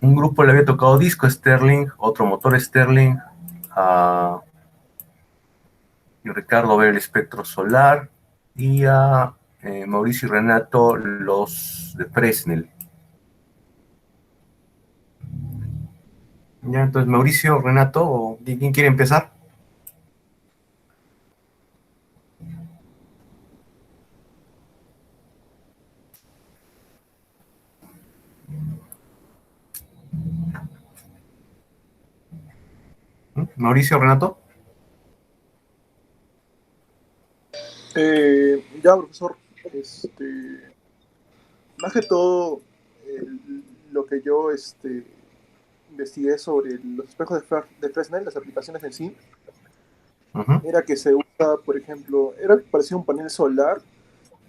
un grupo le había tocado disco Sterling, otro motor Sterling, y Ricardo ver el espectro solar, y a Mauricio y Renato los de Fresnel. Ya, entonces Mauricio, Renato, ¿quién quiere empezar? Mauricio, Renato. Ya, profesor, más que todo, lo que yo investigué sobre los espejos de Fresnel, las aplicaciones en sí, era que se usa, por ejemplo, era parecido a un panel solar,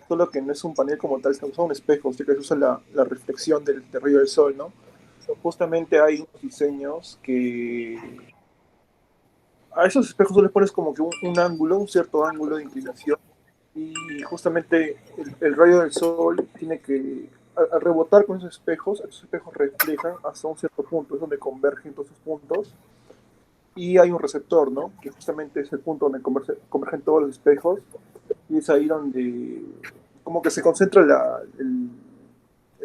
solo que no es un panel como tal, se usa un espejo, usted que se usa la reflexión del rayo del sol, ¿no? Justamente hay unos diseños que a esos espejos tú les pones como que un ángulo, un cierto ángulo de inclinación, y justamente el rayo del sol tiene que, al rebotar con esos espejos reflejan hasta un cierto punto, es donde convergen todos esos puntos, y hay un receptor, ¿no? Que justamente es el punto donde convergen todos los espejos, y es ahí donde como que se concentra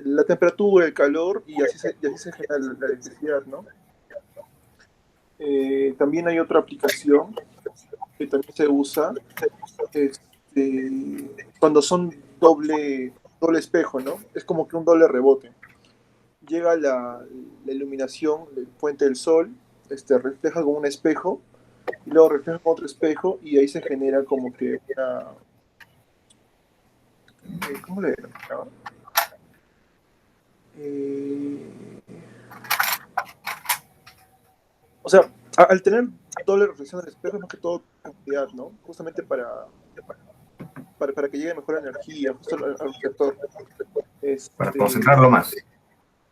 la temperatura, el calor, y así se genera la electricidad, ¿no? También hay otra aplicación que también se usa cuando son doble espejo, ¿no? Es como que un doble rebote. Llega la iluminación del puente del sol, refleja como un espejo, y luego refleja con otro espejo, y ahí se genera como que una... ¿cómo le denominaba? Eh, o sea, al tener doble reflexión del espejo, es más que todo cantidad, ¿no? Justamente para que llegue mejor energía, justo al reflector. Para Este, concentrarlo más.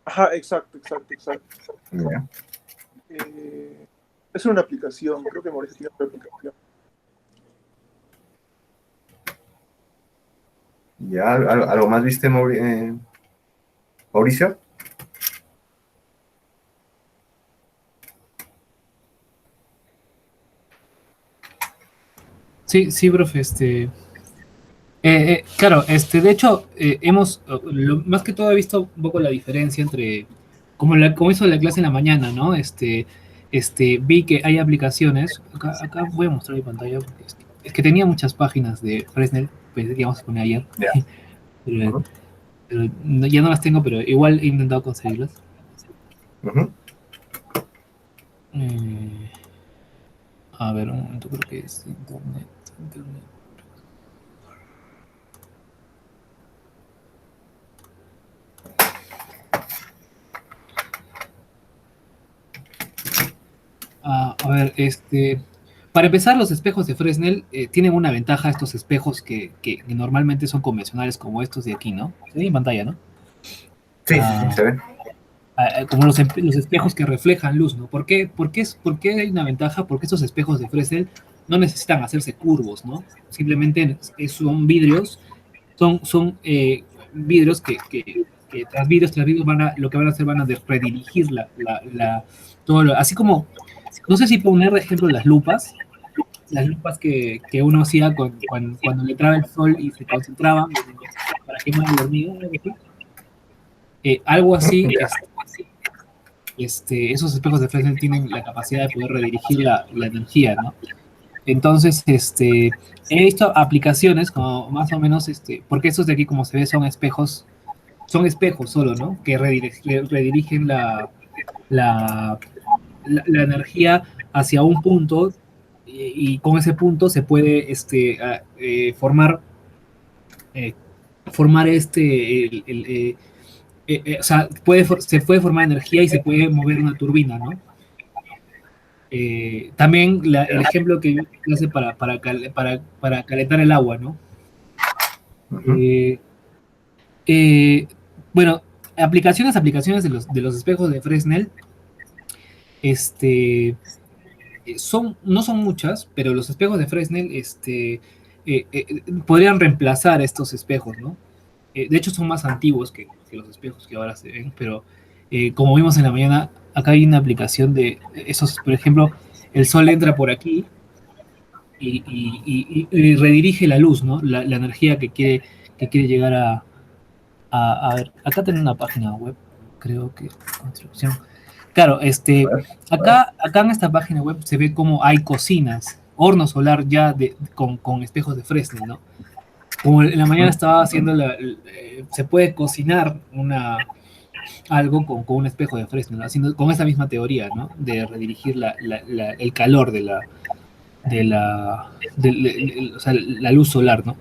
ajá, exacto, exacto, exacto. Ya, Es una aplicación, creo que Mauricio tiene otra aplicación. ya, ¿algo más viste, Mauricio? Sí, sí, profe, claro, de hecho, más que todo he visto un poco la diferencia entre, como hizo la clase en la mañana, ¿no? Vi que hay aplicaciones, acá voy a mostrar mi pantalla, porque es que tenía muchas páginas de Fresnel, pensé que íbamos a poner ayer, Ya. pero, ya no las tengo, pero igual he intentado conseguirlas. A ver, un momento, creo que es internet. A ver, para empezar, los espejos de Fresnel tienen una ventaja, estos espejos que normalmente son convencionales como estos de aquí, ¿no? Se ve en pantalla, ¿no? Sí, sí, se ve. Como los espejos que reflejan luz, ¿no? ¿Por qué hay una ventaja? Porque estos espejos de Fresnel no necesitan hacerse curvos, ¿no? Simplemente son vidrios, son vidrios que tras vidrios lo que van a hacer van a redirigir así como, no sé si poner de ejemplo las lupas que uno hacía cuando le entraba el sol y se concentraba para quemar el hormigo, algo así, esos espejos de Fresnel tienen la capacidad de poder redirigir la energía, ¿no? Entonces, he visto aplicaciones como más o menos, porque estos de aquí, como se ve, son espejos solo, ¿no? Que redirigen la energía hacia un punto y con ese punto se puede formar, formar o sea, se puede formar energía y se puede mover una turbina, ¿no? También el ejemplo que yo hace para calentar el agua, ¿no? Eh, eh, bueno, aplicaciones de los espejos de Fresnel, no son muchas, pero los espejos de Fresnel podrían reemplazar estos espejos, ¿no? De hecho, son más antiguos que los espejos que ahora se ven, pero como vimos en la mañana, acá hay una aplicación de esos, por ejemplo, el sol entra por aquí y redirige la luz, ¿no? La energía que quiere llegar a ver. Acá tengo una página web, creo que construcción. Claro, acá en esta página web se ve como hay cocinas, horno solar ya con espejos de Fresnel, ¿no? Como en la mañana estaba haciendo se puede cocinar algo con un espejo de Fresnel, ¿no? Haciendo con esa misma teoría, ¿no? De redirigir el calor o sea, la luz solar, ¿no?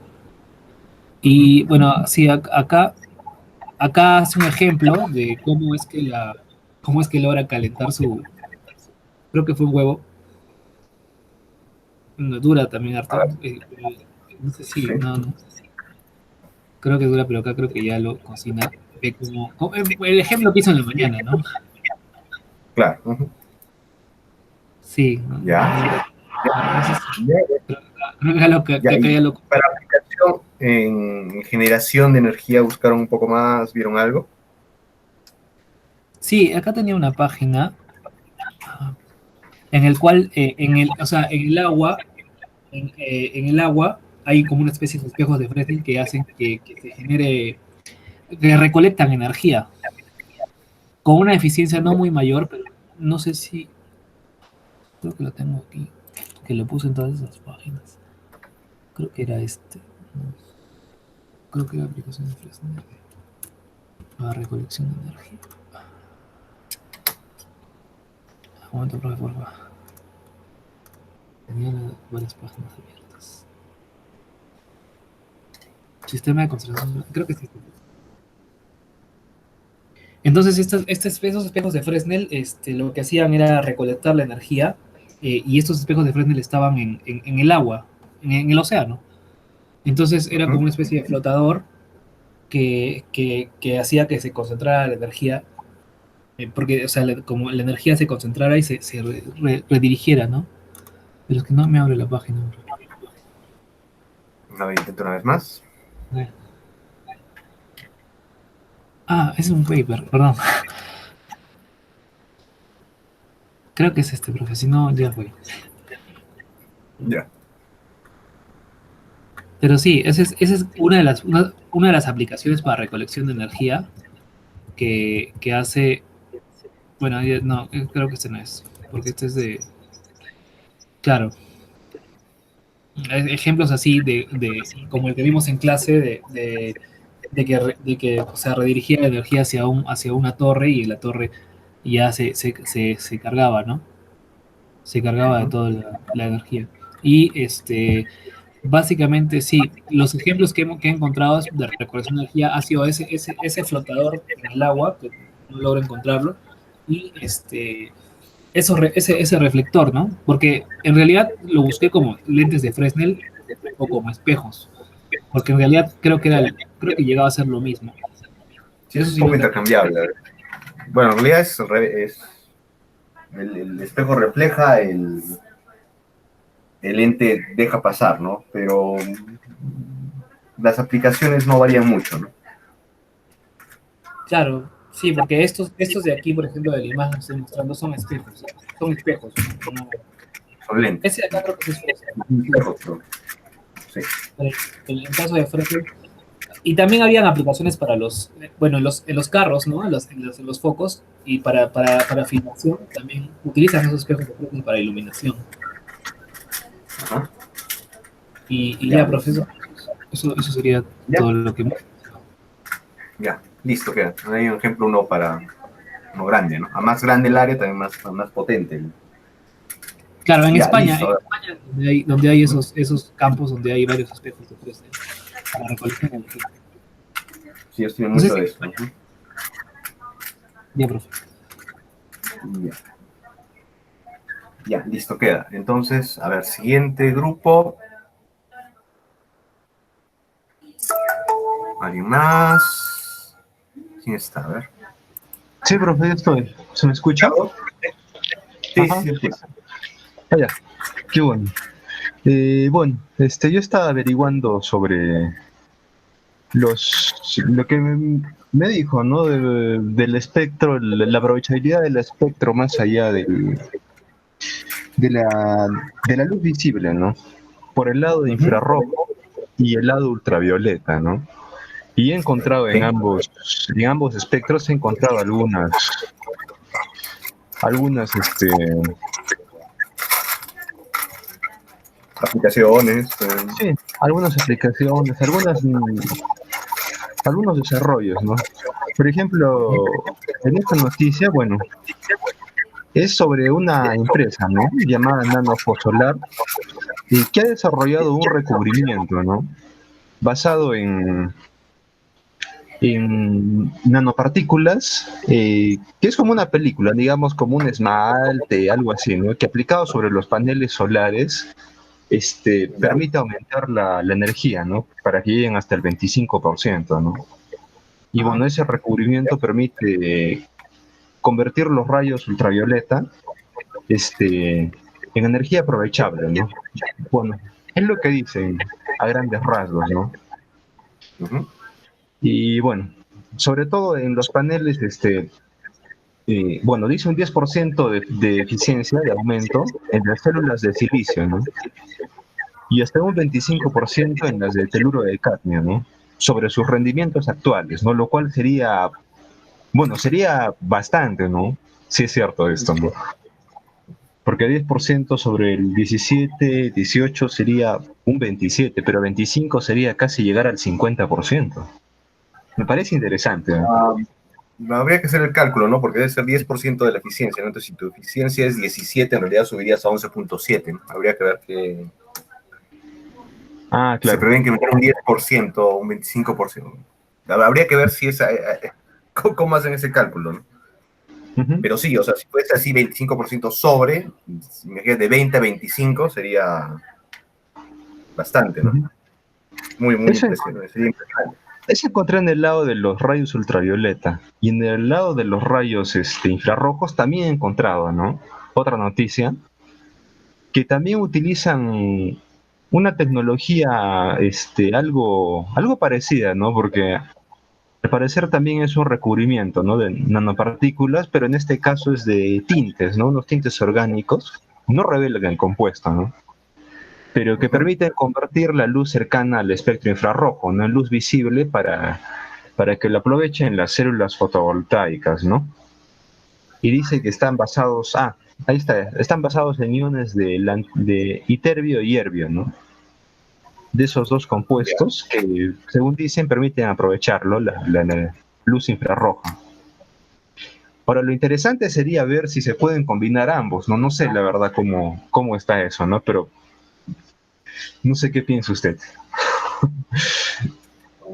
Y bueno, sí, acá hace un ejemplo de cómo es que logra calentar creo que fue un huevo. No, dura también harto. No sé si, Sí, no, creo que dura, pero acá creo que ya lo cocina. El ejemplo que hizo en la mañana, ¿no? claro. Ujú. Sí, Ya, no sé ya, creo que ya. acá Y ya lo. para aplicación en generación de energía, ¿buscaron un poco más? ¿Vieron algo? Sí, acá tenía una página en el cual, o sea, en el agua hay como una especie de espejos de Fresnel que hacen que se genere, que recolectan energía con una eficiencia no muy mayor, pero no sé si, creo que lo tengo aquí, que lo puse en todas esas páginas. Creo que era no, creo que era aplicación de Fresnel para recolección de energía. Un momento, profe, por favor. Tenía varias páginas abiertas. Sistema de conservación, creo que sí. Entonces, esos espejos de Fresnel, lo que hacían era recolectar la energía, y estos espejos de Fresnel estaban en el agua, en el océano. Entonces, era como Ujú. una especie de flotador que hacía que se concentrara la energía, porque, o sea, como la energía se concentrara y se redirigiera, ¿no? Pero es que no me abre la página. A ver, intento una vez más. Ah, es un paper, perdón. Creo que es profe, si no, ya fue. Ya. Pero sí, esa es una de las aplicaciones para recolección de energía que hace. Bueno, no, creo que este no es, porque este es de. Claro, ejemplos así como el que vimos en clase de que o sea, redirigía la energía hacia una torre y la torre ya se cargaba, ¿no? Se cargaba de Ujú. toda la energía. Y básicamente sí, los ejemplos que he encontrado de recolección de energía ha sido ese flotador en el agua, que no logro encontrarlo, y ese reflector, ¿no? Porque en realidad lo busqué como lentes de Fresnel o como espejos, porque en realidad creo que llegaba a ser lo mismo. Sí, es Eso un sí no poco te. intercambiable. Bueno, en realidad el espejo refleja, el lente deja pasar, ¿no? Pero las aplicaciones no varían mucho, ¿no? Claro, sí, porque estos de aquí, por ejemplo, de la imagen que estoy mostrando, son espejos. No. Son lentes. Ese de acá creo que sí es Fresnel. Sí, Espejos, pero, sí. pero en caso de Fresnel. Y también habían aplicaciones para bueno, en los carros, ¿no? En los focos, y para filmación también utilizan esos espejos de Fresnel para iluminación. Ajá. Y Ya, ya, profesor, eso sería ya, todo lo que. ya. Listo, queda. Hay un ejemplo uno grande, ¿no? A más grande el área, también más potente. Claro, Ya, En listo. España donde hay esos campos donde hay varios espejos de Fresnel para recolectar energía. Sí, ellos tienen No sé mucho si. de eso. Ujú. Ya, profe. Ya, ya, listo, queda. Entonces, a ver, siguiente grupo. ¿Alguien más? ¿Quién está? A ver. Sí, profe, ya estoy. ¿Se me escucha? ¿Carlos? Sí, Ajá. sí, sí. Vaya, qué bueno. Bueno, yo estaba averiguando sobre lo que me dijo, ¿no? Del espectro, la aprovechabilidad del espectro más allá de la, de la luz visible, ¿no? Por el lado de infrarrojo y el lado ultravioleta, ¿no? Y he encontrado Sí. en ambos espectros he encontrado algunas, Aplicaciones. sí, algunas aplicaciones, algunos desarrollos, ¿no? Por ejemplo, en esta noticia, bueno, es sobre una empresa, ¿no? Llamada Nanofosolar, y que ha desarrollado un recubrimiento, ¿no? Basado en nanopartículas, que es como una película, digamos como un esmalte, algo así, ¿no? Que aplicado sobre los paneles solares, permite aumentar la energía, ¿no? Para que lleguen hasta el 25%, ¿no? Y bueno, ese recubrimiento permite convertir los rayos ultravioleta, en energía aprovechable, ¿no? Bueno, es lo que dicen a grandes rasgos, ¿no? Y bueno, sobre todo en los paneles, bueno, dice un 10% de eficiencia, de aumento en las células de silicio, ¿no? Y hasta un 25% en las de teluro de cadmio, ¿no? Sobre sus rendimientos actuales, ¿no? Lo cual sería, bueno, sería bastante, ¿no? Sí es cierto esto, ¿no? Porque 10% sobre el 17, 18 sería un 27, pero 25 sería casi llegar al 50%. Me parece interesante, ¿no? Habría que hacer el cálculo, ¿no? Porque debe ser 10% de la eficiencia, ¿no? Entonces, si tu eficiencia es 17, en realidad subirías a 11.7, ¿no? Habría que ver que Ah, se claro. prevé incrementar un 10% o un 25%. Habría que ver si esa, cómo hacen ese cálculo, ¿no? Uh-huh. Pero sí, o sea, si fuese así 25% sobre, imagínate, de 20 a 25 sería bastante, ¿no? Uh-huh. Muy, muy Eso, impresionante. Sería impresionante. eso encontré en el lado de los rayos ultravioleta y en el lado de los rayos infrarrojos también he encontrado, ¿no? Otra noticia, que también utilizan una tecnología algo parecida, ¿no? Porque al parecer también es un recubrimiento, ¿no? De nanopartículas, pero en este caso es de tintes, ¿no? Unos tintes orgánicos, no revelan el compuesto, ¿no? Pero que permiten convertir la luz cercana al espectro infrarrojo, ¿no? En luz visible para que la aprovechen las células fotovoltaicas, ¿no? Y dice que están basados, ahí está, están basados en iones de iterbio y herbio, ¿no? De esos dos compuestos que, según dicen, permiten aprovecharlo, la luz infrarroja. Ahora, lo interesante sería ver si se pueden combinar ambos, ¿no? No sé, la verdad, cómo está eso, ¿no? Pero no sé qué piensa usted.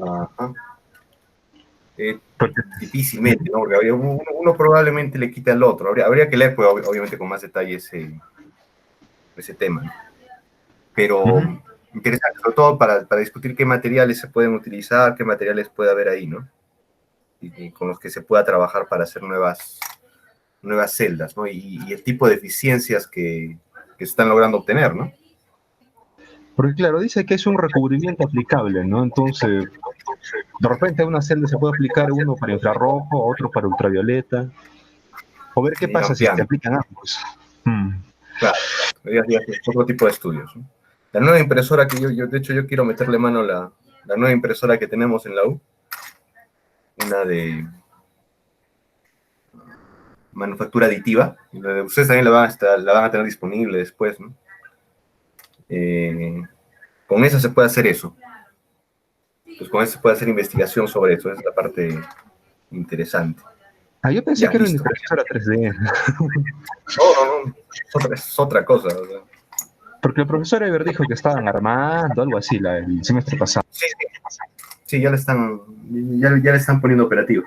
Ajá. Porque, Difícilmente, ¿no? Porque uno probablemente le quita al otro. Habría que leer, pues, obviamente, con más detalle ese tema, ¿no? Pero uh-huh. interesante, sobre todo para discutir qué materiales se pueden utilizar, qué materiales puede haber ahí, ¿no? Y con los que se pueda trabajar para hacer nuevas celdas, ¿no? Y el tipo de eficiencias que se están logrando obtener, ¿no? Porque claro, dice que es un recubrimiento aplicable, ¿no? Entonces, de repente a una celda se puede aplicar uno para infrarrojo, otro para ultravioleta, o ver qué pasa si se Ampliando. aplican ambos. Hmm. Claro, ya es otro tipo de estudios, ¿no? La nueva impresora que de hecho, yo quiero meterle mano a la nueva impresora que tenemos en la U, una de manufactura aditiva. Ustedes también la van a tener disponible después, ¿no? Con esa se puede hacer eso. Pues con eso se puede hacer investigación sobre eso. Esa es la parte interesante. Yo pensé Ya, que era una listo. impresora 3D. No. Es otra cosa. O sea. Porque el profesor Eber dijo que estaban armando, algo así, el semestre pasado. Sí, ya le están poniendo operativo.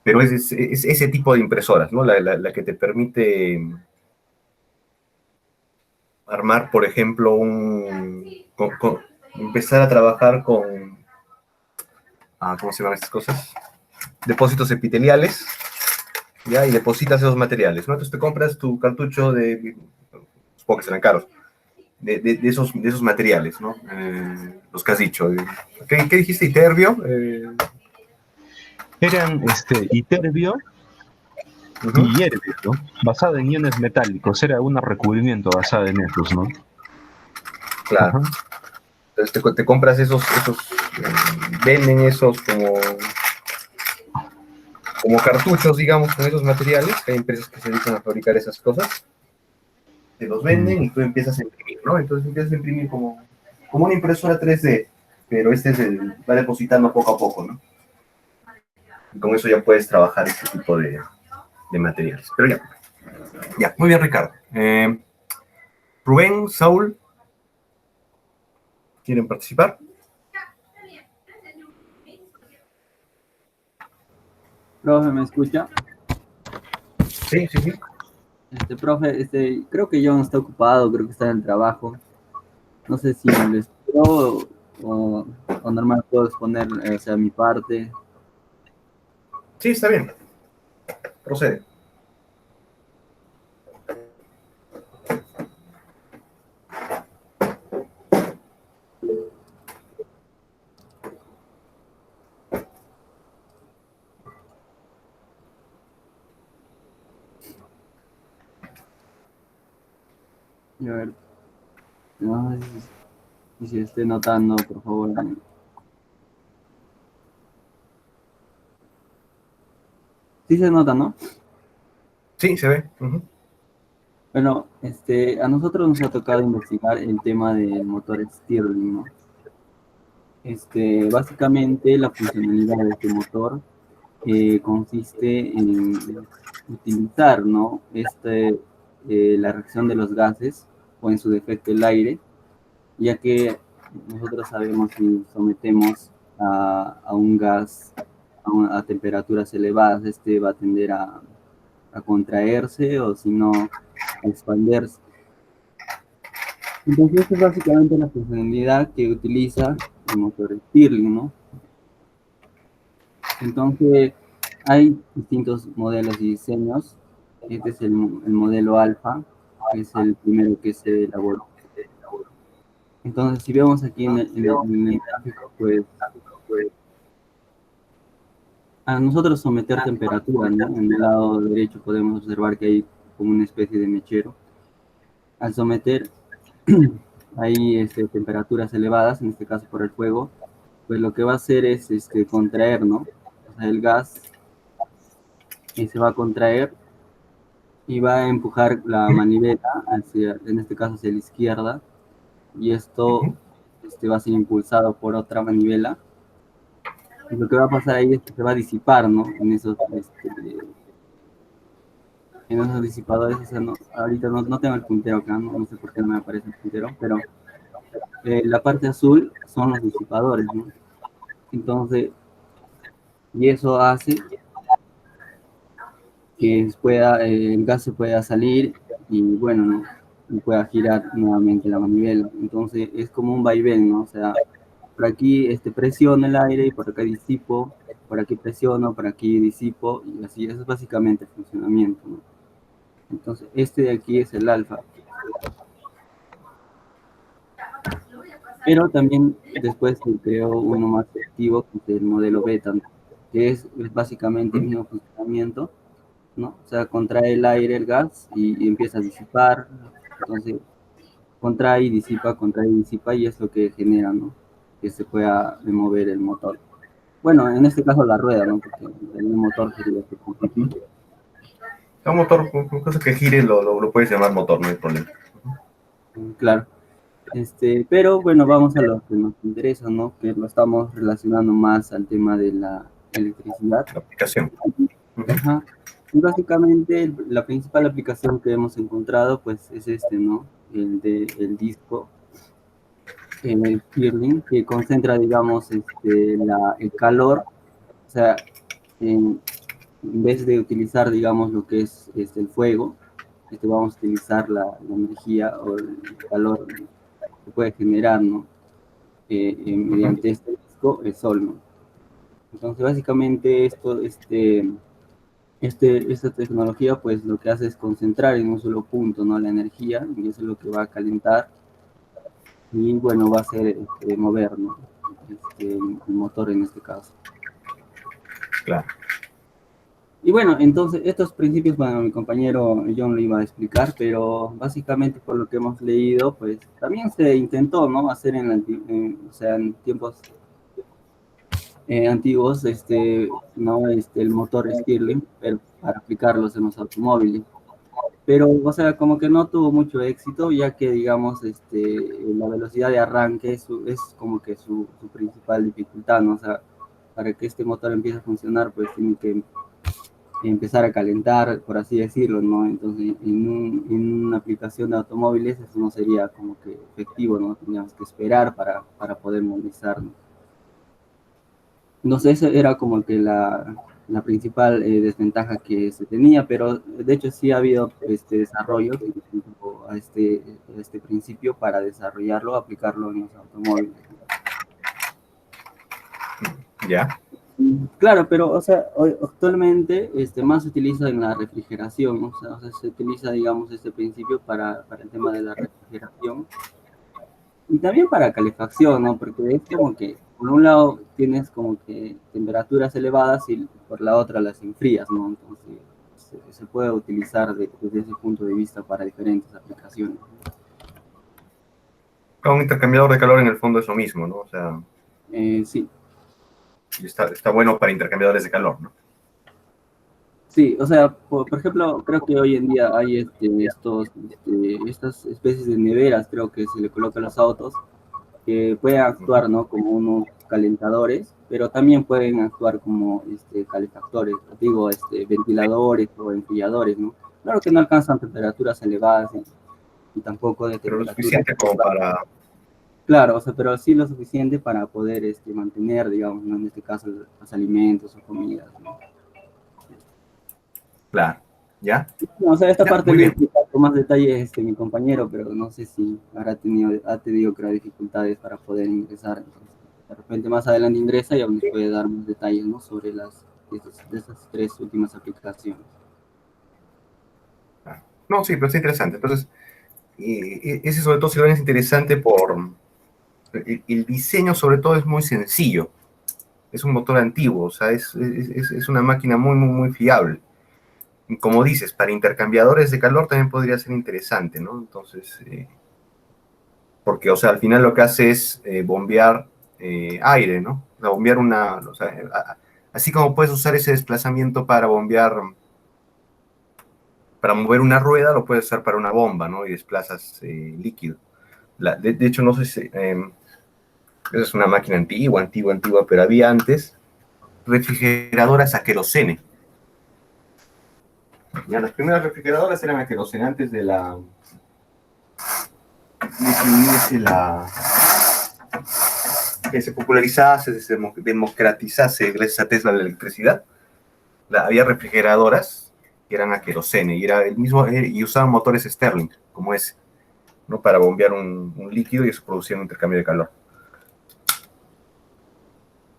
Pero es ese tipo de impresoras, ¿no? La que te permite armar, por ejemplo, empezar a trabajar con, ¿cómo se llaman estas cosas? Depósitos epiteliales, ¿ya? Y depositas esos materiales, ¿no? Entonces te compras tu cartucho supongo que serán caros, esos materiales, ¿no? Los que has dicho. ¿Qué dijiste? ¿Iterbio? Eran iterbio y hierbio, ¿no? Basado en iones metálicos, era un recubrimiento basado en esos, ¿no? Claro. Ajá. Entonces te compras esos venden esos como cartuchos, digamos, con esos materiales. Hay empresas que se dedican a fabricar esas cosas. Te los venden y tú empiezas a imprimir, ¿no? Entonces empiezas a imprimir como una impresora 3D, pero va depositando poco a poco, ¿no? Y con eso ya puedes trabajar este tipo de materiales. Pero ya, muy bien, Ricardo. Rubén, Saúl, ¿quieren participar? Profe, ¿me escucha? Sí. Profe, creo que John está ocupado, creo que está en el trabajo. No sé si lo espero o normal puedo exponer, mi parte. Sí, está bien. Procede. A ver, no sé si esté notando, por favor. Sí se nota, ¿no? Sí, se ve. Bueno, a nosotros nos ha tocado investigar el tema del motor Stirling, ¿no? Básicamente la funcionalidad de este motor consiste en utilizar, ¿no? La reacción de los gases o en su defecto el aire, ya que nosotros sabemos si sometemos a un gas a temperaturas elevadas, va a tender a contraerse o si no a expandirse. Entonces, esta es básicamente la funcionalidad que utiliza el motor Stirling, ¿no? Entonces, hay distintos modelos y diseños. Este es el modelo alfa, que es el primero que se elaboró. Entonces, si vemos aquí en el gráfico, pues, a nosotros someter temperatura, ¿no? En el lado derecho podemos observar que hay como una especie de mechero. Al someter hay temperaturas elevadas, en este caso por el fuego, pues lo que va a hacer es contraer, ¿no? O sea, el gas se va a contraer y va a empujar la manivela en este caso hacia la izquierda, y esto va a ser impulsado por otra manivela. Y lo que va a pasar ahí es que se va a disipar, ¿no? En esos disipadores. O sea, ahorita no tengo el puntero acá, no sé por qué no me aparece el puntero, pero la parte azul son los disipadores, ¿no? Entonces, y eso hace que el gas se pueda salir y bueno, ¿no? Y pueda girar nuevamente la manivela. Entonces es como un vaivén, ¿no? O sea, por aquí presiono el aire y por acá disipo, por aquí presiono, por aquí disipo, y así. Eso es básicamente el funcionamiento, ¿no? Entonces de aquí es el alfa. Pero también después se creó uno más efectivo, que es el modelo beta, ¿no? Que es básicamente el mismo funcionamiento, ¿no? O sea, contrae el aire, el gas, y empieza a disipar. Entonces, contrae y disipa, y es lo que genera, ¿no? Que se pueda mover el motor. Bueno, en este caso la rueda, ¿no? Porque el motor sería este principio. Un motor, con cosa que gire, lo puedes llamar motor, no hay problema. Claro. Pero bueno, vamos a lo que nos interesa, ¿no? Que lo estamos relacionando más al tema de la electricidad. La aplicación. Ajá. Y básicamente la principal aplicación que hemos encontrado pues es ¿no? El disco Stirling, que concentra, digamos, el calor. O sea, en vez de utilizar, digamos, lo que es el fuego, vamos a utilizar la energía o el calor que puede generar, ¿no? Mediante este disco, el sol, ¿no? Entonces, básicamente esta tecnología pues lo que hace es concentrar en un solo punto, ¿no? La energía, y eso es lo que va a calentar y bueno, va a ser mover, ¿no? El motor en este caso. Claro. Y bueno, entonces estos principios, bueno, mi compañero John lo iba a explicar, pero básicamente por lo que hemos leído, pues también se intentó, ¿no? Hacer o sea, en tiempos antiguos, ¿no? El motor Stirling, pero para aplicarlos en los automóviles. Pero, o sea, como que no tuvo mucho éxito, ya que, digamos, la velocidad de arranque es como que su principal dificultad, ¿no? O sea, para que este motor empiece a funcionar, pues tiene que empezar a calentar, por así decirlo, ¿no? Entonces, en una aplicación de automóviles eso no sería como que efectivo, ¿no? Teníamos que esperar para poder movilizarnos. No sé, esa era como que la principal desventaja que se tenía, pero de hecho sí ha habido desarrollos a este principio para desarrollarlo, aplicarlo en los automóviles. Ya. Claro, pero o sea, actualmente más se utiliza en la refrigeración, ¿no? O sea, se utiliza, digamos, este principio para el tema de la refrigeración y también para calefacción, ¿no? Porque es como que por un lado tienes como que temperaturas elevadas y por la otra las enfrías, ¿no? Entonces se puede utilizar desde ese punto de vista para diferentes aplicaciones. Un intercambiador de calor en el fondo es lo mismo, ¿no? O sea, Sí. y está bueno para intercambiadores de calor, ¿no? Sí, o sea, por ejemplo, creo que hoy en día hay estas especies de neveras, creo que se le colocan a los autos, que pueden actuar, ¿no? Como unos calentadores, pero también pueden actuar como calefactores, digo, ventiladores o enfriadores, ¿no? Claro que no alcanzan temperaturas elevadas y tampoco de Pero lo temperaturas. suficiente como para... Claro, o sea, pero sí lo suficiente para poder mantener, digamos, ¿no? En este caso, los alimentos o comidas, ¿no? Claro, ¿ya? No, o sea, esta Ya, parte muy le he bien. explicado con más detalles mi compañero, pero no sé si ha tenido creo, dificultades para poder ingresar. Entonces, de repente más adelante ingresa y aún nos puede dar más detalles, ¿no? Sobre de esas tres últimas aplicaciones. Claro. No, sí, pero está interesante. Entonces, ese sobre todo si lo ven es interesante por... El diseño sobre todo es muy sencillo. Es un motor antiguo, o sea, es una máquina muy, muy, muy fiable. Y como dices, para intercambiadores de calor también podría ser interesante, ¿no? Entonces, porque, o sea, al final lo que hace es bombear aire, ¿no? O sea, bombear o sea, así como puedes usar ese desplazamiento para bombear, para mover una rueda, lo puedes usar para una bomba, ¿no? Y desplazas líquido. De hecho, no sé si, esa es una máquina antigua, antigua, antigua, pero había antes refrigeradoras a querosene. Ya, las primeras refrigeradoras eran a querosene antes de que se popularizase, se democratizase gracias a Tesla la electricidad. Había refrigeradoras que eran a querosene y era el mismo y usaban motores Stirling como ese, ¿no? Para bombear un líquido y eso producía un intercambio de calor.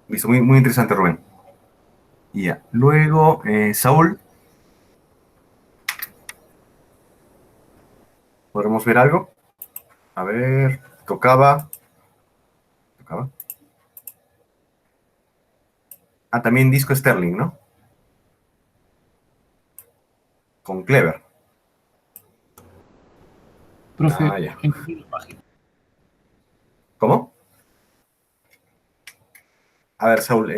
Listo, muy, muy interesante, Rubén. Y ya. Luego, Saúl, ¿podremos ver algo? A ver, tocaba. Ah, también disco Sterling, ¿no? Con Clever. Profe, Ah, ya. encontré la página. ¿Cómo? A ver, Saúl,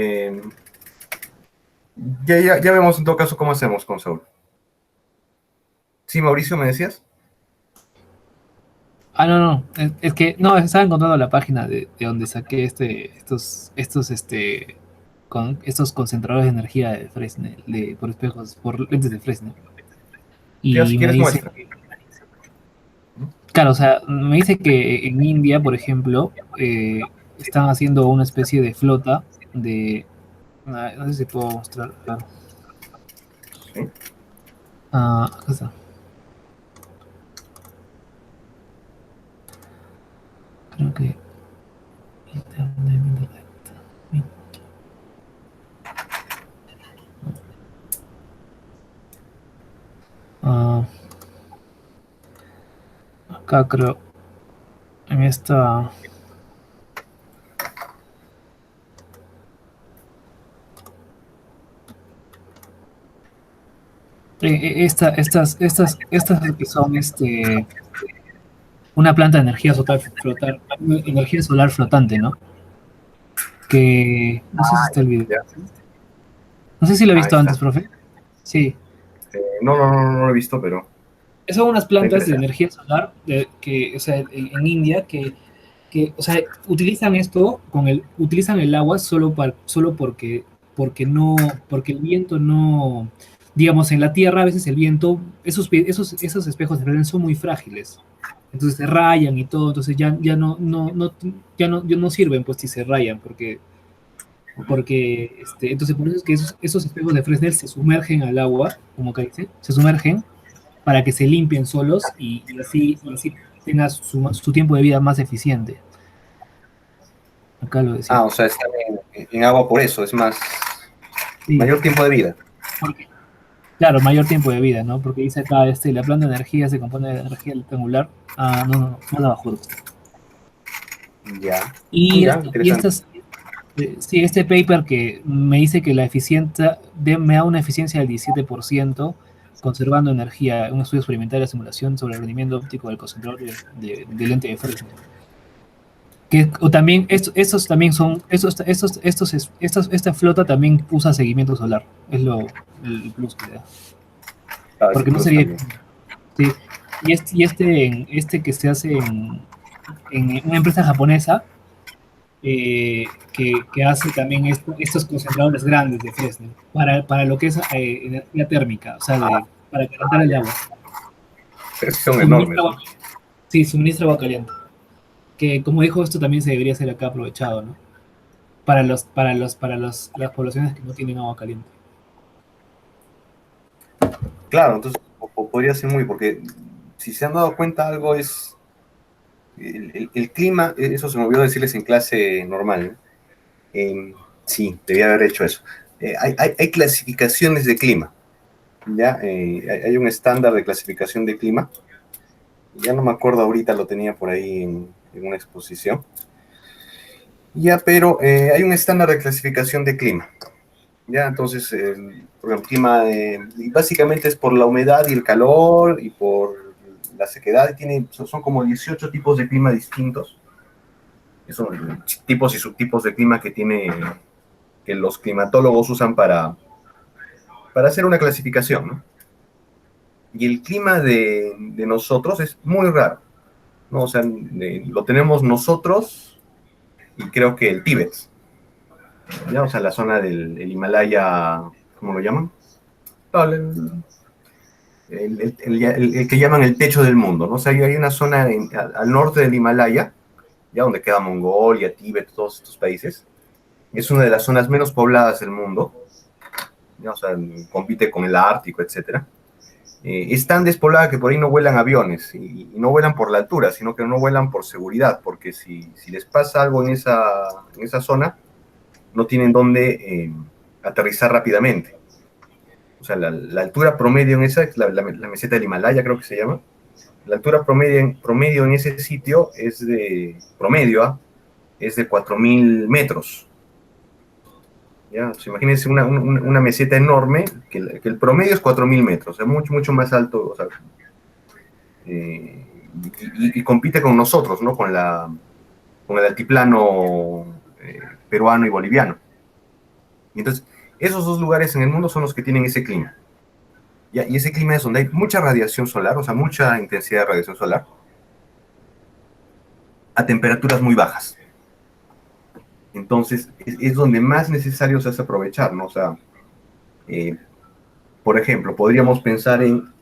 ya vemos en todo caso cómo hacemos con Saúl. Sí, Mauricio, ¿me decías? Ah, no, no, es que, no, estaba encontrando la página de donde saqué con estos concentradores de energía de Fresnel, por espejos, por lentes de Fresnel. Ya, si Y me quieres, dice muestra. claro, o sea, me dice que en India, por ejemplo, están haciendo una especie de flota de, no sé si puedo mostrar, Sí. acá está. Creo que Internet. Ah, acá creo. en esta... Estas que son una planta de energía solar flotante, ¿no? Que no sé si está el video. No sé si lo he visto antes, profe. Sí. No lo he visto, pero... Son unas plantas de energía solar o sea, en India o sea, utilizan esto utilizan el agua solo porque el viento no, digamos, en la Tierra a veces el viento, esos espejos de Fresnel son muy frágiles, entonces se rayan y todo, entonces ya no sirven pues si se rayan entonces por eso es que esos espejos de Fresnel se sumergen al agua, como que dice, se sumergen para que se limpien solos y así tengas su tiempo de vida más eficiente. Acá lo decía. O sea, están en agua por eso, es más, sí. Mayor tiempo de vida. Claro, mayor tiempo de vida, ¿no? Porque dice acá, la planta de energía se compone de energía rectangular. No la bajó. Ya. Y estas, sí, este paper que me dice que la eficiencia me da una eficiencia del 17%, conservando energía, un estudio experimental de simulación sobre el rendimiento óptico del concentrador de lente de Fresnel. O también, estos también son, esta flota también usa seguimiento solar, es el plus que da. Porque no sería... Sí, y este que se hace en una empresa japonesa, que hace también estos concentradores grandes de Fresnel, para lo que es energía térmica, o sea, para calentar el agua. Pero son enormes, ¿no? Sí, suministra agua caliente. Que como dijo, esto también se debería ser acá aprovechado, ¿no? Para las poblaciones que no tienen agua caliente. Claro, entonces podría ser porque si se han dado cuenta algo es el clima, eso se me olvidó decirles en clase normal, ¿no? Sí, debía haber hecho eso. Hay clasificaciones de clima, ¿ya? Hay un estándar de clasificación de clima, ya no me acuerdo ahorita, lo tenía por ahí en una exposición. Ya, pero hay un estándar de clasificación de clima. Ya, entonces, el clima básicamente es por la humedad y el calor y por la sequedad. Son como 18 tipos de clima distintos. Son tipos y subtipos de clima que los climatólogos usan para hacer una clasificación, ¿no? Y el clima de nosotros es muy raro, ¿no? O sea, lo tenemos nosotros y creo que el Tíbet, ¿ya? O sea, la zona del Himalaya, ¿cómo lo llaman? El que llaman el techo del mundo, ¿no? O sea, hay una zona al norte del Himalaya, ya donde queda Mongolia, Tíbet, todos estos países. Es una de las zonas menos pobladas del mundo, ¿ya? O sea, compite con el Ártico, etc. Es tan despoblada que por ahí no vuelan aviones, y no vuelan por la altura, sino que no vuelan por seguridad, porque si les pasa algo en esa zona, no tienen dónde aterrizar rápidamente. O sea, la altura promedio en esa, la meseta del Himalaya creo que se llama, la altura promedio en ese sitio es de 4.000 metros. ¿Ya? Pues imagínense una meseta enorme, que el promedio es 4.000 metros, o sea, mucho, mucho más alto, o sea, y compite con nosotros, ¿no? Con el altiplano peruano y boliviano. Y entonces, esos dos lugares en el mundo son los que tienen ese clima. ¿Ya? Y ese clima es donde hay mucha radiación solar, o sea, mucha intensidad de radiación solar, a temperaturas muy bajas. Entonces, es donde más necesario se hace aprovechar, ¿no? O sea, por ejemplo, podríamos pensar en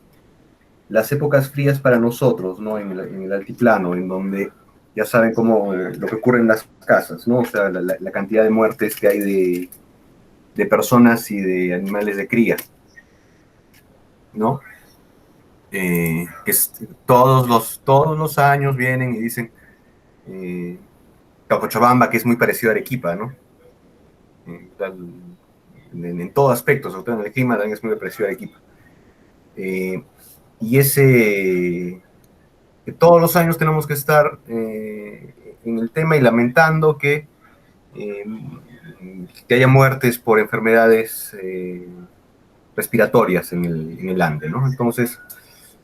las épocas frías para nosotros, ¿no? En el altiplano, en donde ya saben lo que ocurre en las casas, ¿no? O sea, la cantidad de muertes que hay de personas y de animales de cría, ¿no? Todos los años vienen y dicen Cochabamba, que es muy parecido a Arequipa, ¿no? En todo aspecto, sobre todo en el clima, también es muy parecido a Arequipa. Y que todos los años tenemos que estar en el tema y lamentando que haya muertes por enfermedades respiratorias en el Ande, ¿no? Entonces,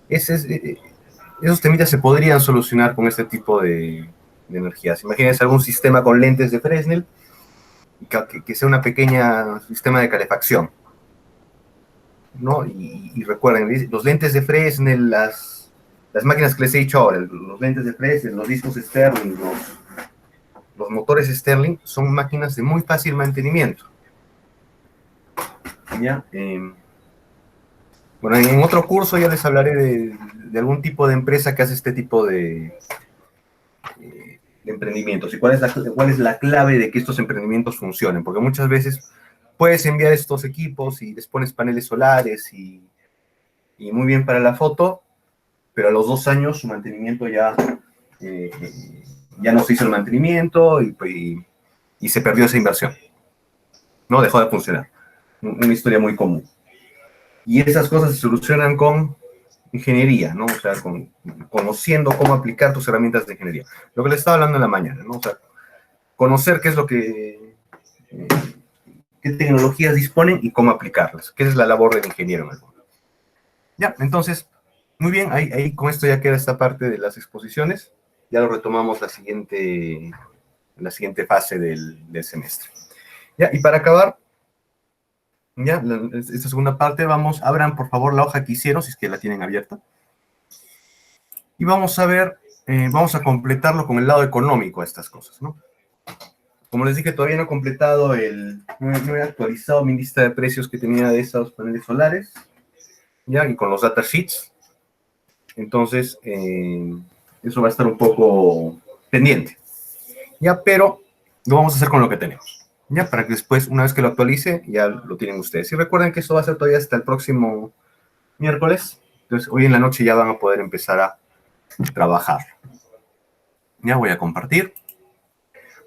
esos temitas se podrían solucionar con este tipo de energías. Imagínense algún sistema con lentes de Fresnel que sea una pequeña sistema de calefacción, ¿no? Y recuerden, los lentes de Fresnel, las máquinas que les he dicho ahora, los lentes de Fresnel, los discos Sterling, los motores Sterling, son máquinas de muy fácil mantenimiento. ¿Ya? Bueno, en otro curso ya les hablaré de algún tipo de empresa que hace este tipo de emprendimientos y cuál es la clave de que estos emprendimientos funcionen, porque muchas veces puedes enviar estos equipos y les pones paneles solares y muy bien para la foto, pero a los 2 años su mantenimiento ya no se hizo el mantenimiento y se perdió esa inversión, ¿no? Dejó de funcionar. Una historia muy común. Y esas cosas se solucionan con ingeniería, ¿no? O sea, conociendo cómo aplicar tus herramientas de ingeniería. Lo que les estaba hablando en la mañana, ¿no? O sea, conocer qué es lo que, qué tecnologías disponen y cómo aplicarlas, que es la labor del ingeniero. ¿No? Ya, entonces, muy bien, ahí con esto ya queda esta parte de las exposiciones. Ya lo retomamos la siguiente fase del semestre. Ya, y para acabar, ya, esta segunda parte, abran por favor la hoja que hicieron, si es que la tienen abierta. Y vamos a ver, vamos a completarlo con el lado económico de estas cosas, ¿no? Como les dije, todavía no he completado no he actualizado mi lista de precios que tenía de esos paneles solares, ya, y con los datasheets. Entonces, eso va a estar un poco pendiente, ya, pero lo vamos a hacer con lo que tenemos. Ya, para que después, una vez que lo actualice, ya lo tienen ustedes. Y recuerden que esto va a ser todavía hasta el próximo miércoles. Entonces, hoy en la noche ya van a poder empezar a trabajar. Ya voy a compartir.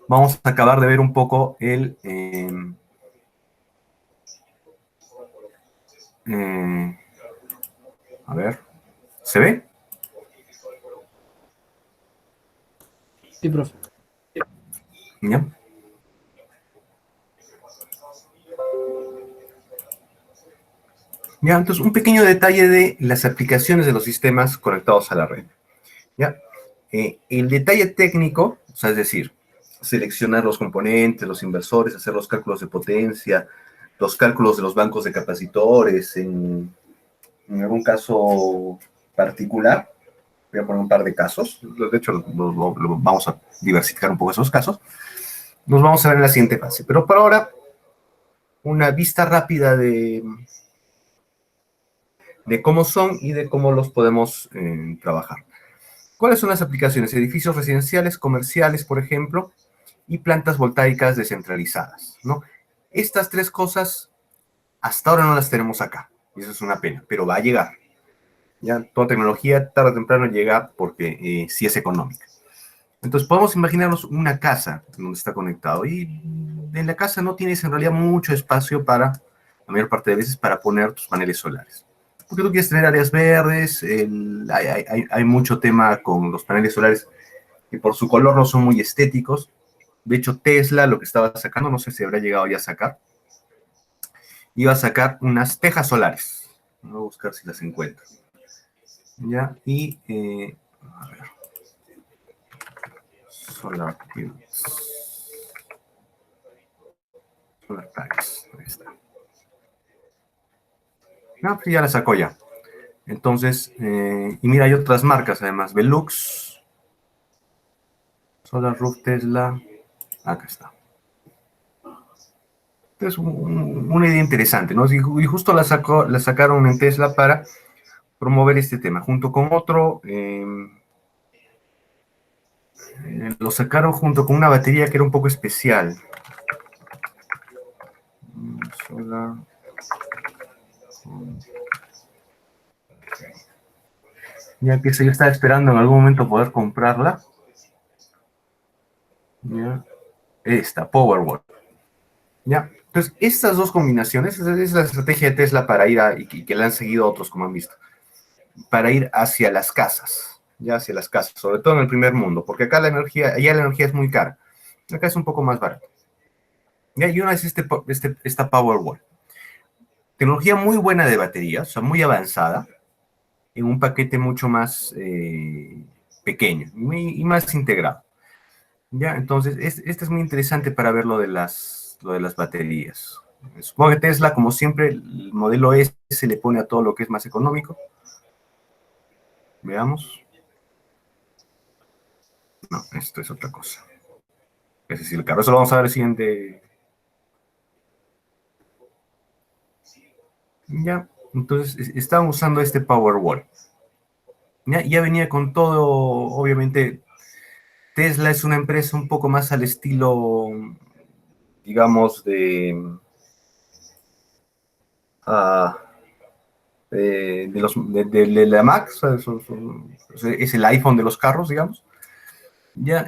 Vamos a acabar de ver un poco a ver, ¿se ve? Sí, profe. Ya. Ya, entonces un pequeño detalle de las aplicaciones de los sistemas conectados a la red. Ya, el detalle técnico, o sea, es decir, seleccionar los componentes, los inversores, hacer los cálculos de potencia, los cálculos de los bancos de capacitores, en algún caso particular, voy a poner un par de casos, de hecho vamos a diversificar un poco esos casos, los vamos a ver en la siguiente fase, pero por ahora, una vista rápida de cómo son y de cómo los podemos trabajar. ¿Cuáles son las aplicaciones? Edificios residenciales, comerciales, por ejemplo, y plantas voltaicas descentralizadas, ¿no? Estas 3 cosas hasta ahora no las tenemos acá, y eso es una pena, pero va a llegar. Ya, toda tecnología tarde o temprano llega porque sí es económica. Entonces podemos imaginarnos una casa donde está conectado, y en la casa no tienes en realidad mucho espacio la mayor parte de veces, para poner tus paneles solares. Porque tú quieres tener áreas verdes, hay mucho tema con los paneles solares que por su color no son muy estéticos. De hecho, Tesla lo que estaba sacando, no sé si habrá llegado ya a sacar, iba a sacar unas tejas solares. Voy a buscar si las encuentro. Ya, y a ver. Solar packs, ahí está. No, pues ya la sacó ya. Entonces, y mira, hay otras marcas además, Velux, Solar Roof Tesla, acá está. Es una idea interesante, ¿no? Y justo la sacaron en Tesla para promover este tema, junto con otro, lo sacaron junto con una batería que era un poco especial. Solar. Ya que yo estaba esperando en algún momento poder comprarla. Ya. Esta, Powerwall. Ya. Entonces, estas 2 combinaciones, esa es la estrategia de Tesla para ir y que la han seguido otros, como han visto, para ir hacia las casas. ya hacia las casas, sobre todo en el primer mundo, porque acá la energía, allá la energía es muy cara, acá es un poco más barata. ¿Ya? Y una es esta Powerwall. Tecnología muy buena de baterías, o sea, muy avanzada, en un paquete mucho más pequeño y más integrado. ¿Ya? Entonces, este es muy interesante para ver lo de las baterías. Supongo que Tesla, como siempre, el modelo S se le pone a todo lo que es más económico. Veamos. No, esto es otra cosa. Es decir, el carro, eso lo vamos a ver el siguiente. Ya, entonces estaban usando este Powerwall. Ya venía con todo, obviamente. Tesla es una empresa un poco más al estilo, digamos, ah, de la Mac, o sea, es el iPhone de los carros, digamos. Ya,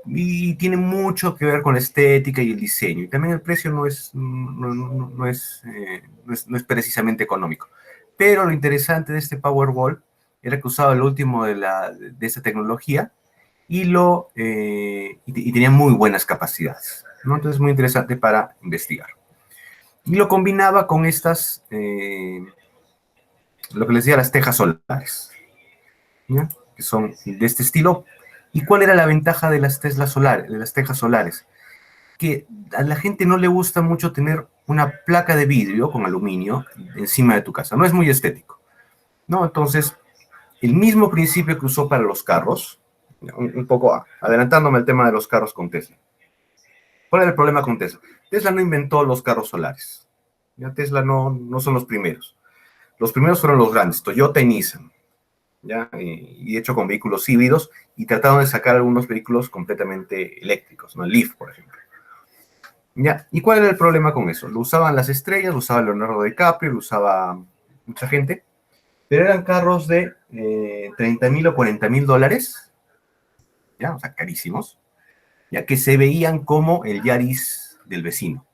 y tiene mucho que ver con la estética y el diseño. Y también el precio no es precisamente económico. Pero lo interesante de este Powerwall era que usaba lo último de esta tecnología y tenía muy buenas capacidades, ¿no? Entonces, muy interesante para investigar. Y lo combinaba con lo que les decía, las tejas solares, ¿ya? Que son de este estilo. ¿Y cuál era la ventaja de las tejas solares? Que a la gente no le gusta mucho tener una placa de vidrio con aluminio encima de tu casa. No es muy estético, ¿no? Entonces, el mismo principio que usó para los carros, un poco adelantándome al tema de los carros con Tesla. ¿Cuál era el problema con Tesla? Tesla no inventó los carros solares. Ya Tesla no son los primeros. Los primeros fueron los grandes, Toyota y Nissan. ¿Ya? Y de hecho con vehículos híbridos, y trataron de sacar algunos vehículos completamente eléctricos, ¿no? El Leaf, por ejemplo. ¿Ya? ¿Y cuál era el problema con eso? Lo usaban las estrellas, lo usaba Leonardo DiCaprio, lo usaba mucha gente, pero eran carros de 30,000 o 40,000 dólares, ¿ya? O sea, carísimos, ya que se veían como el Yaris del vecino,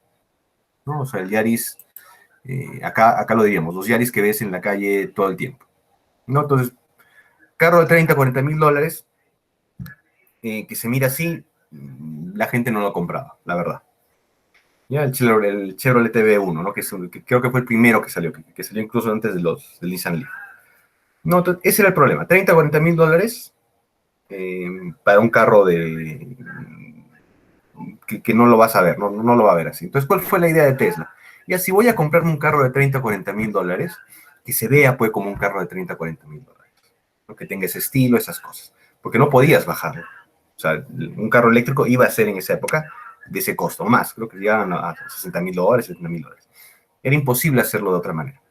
¿no? O sea, el Yaris, acá lo diríamos, los Yaris que ves en la calle todo el tiempo, ¿no? Entonces, carro de 30, 40,000 dólares, que se mira así, la gente no lo compraba, la verdad. Ya el Chevrolet TV1, ¿no? Que creo que fue el primero que salió incluso antes del Nissan Leaf. No, entonces, ese era el problema, 30, 40,000 dólares para un carro que no lo vas a ver, no lo va a ver así. Entonces, ¿cuál fue la idea de Tesla? Ya, si voy a comprarme un carro de 30, 40,000 dólares, que se vea pues como un carro de 30, 40,000 dólares, ¿no? Que tenga ese estilo, esas cosas, porque no podías bajarlo. O sea, un carro eléctrico iba a ser en esa época de ese costo, más, creo que llegaban a 60,000 dólares, 70,000 dólares. Era imposible hacerlo de otra manera.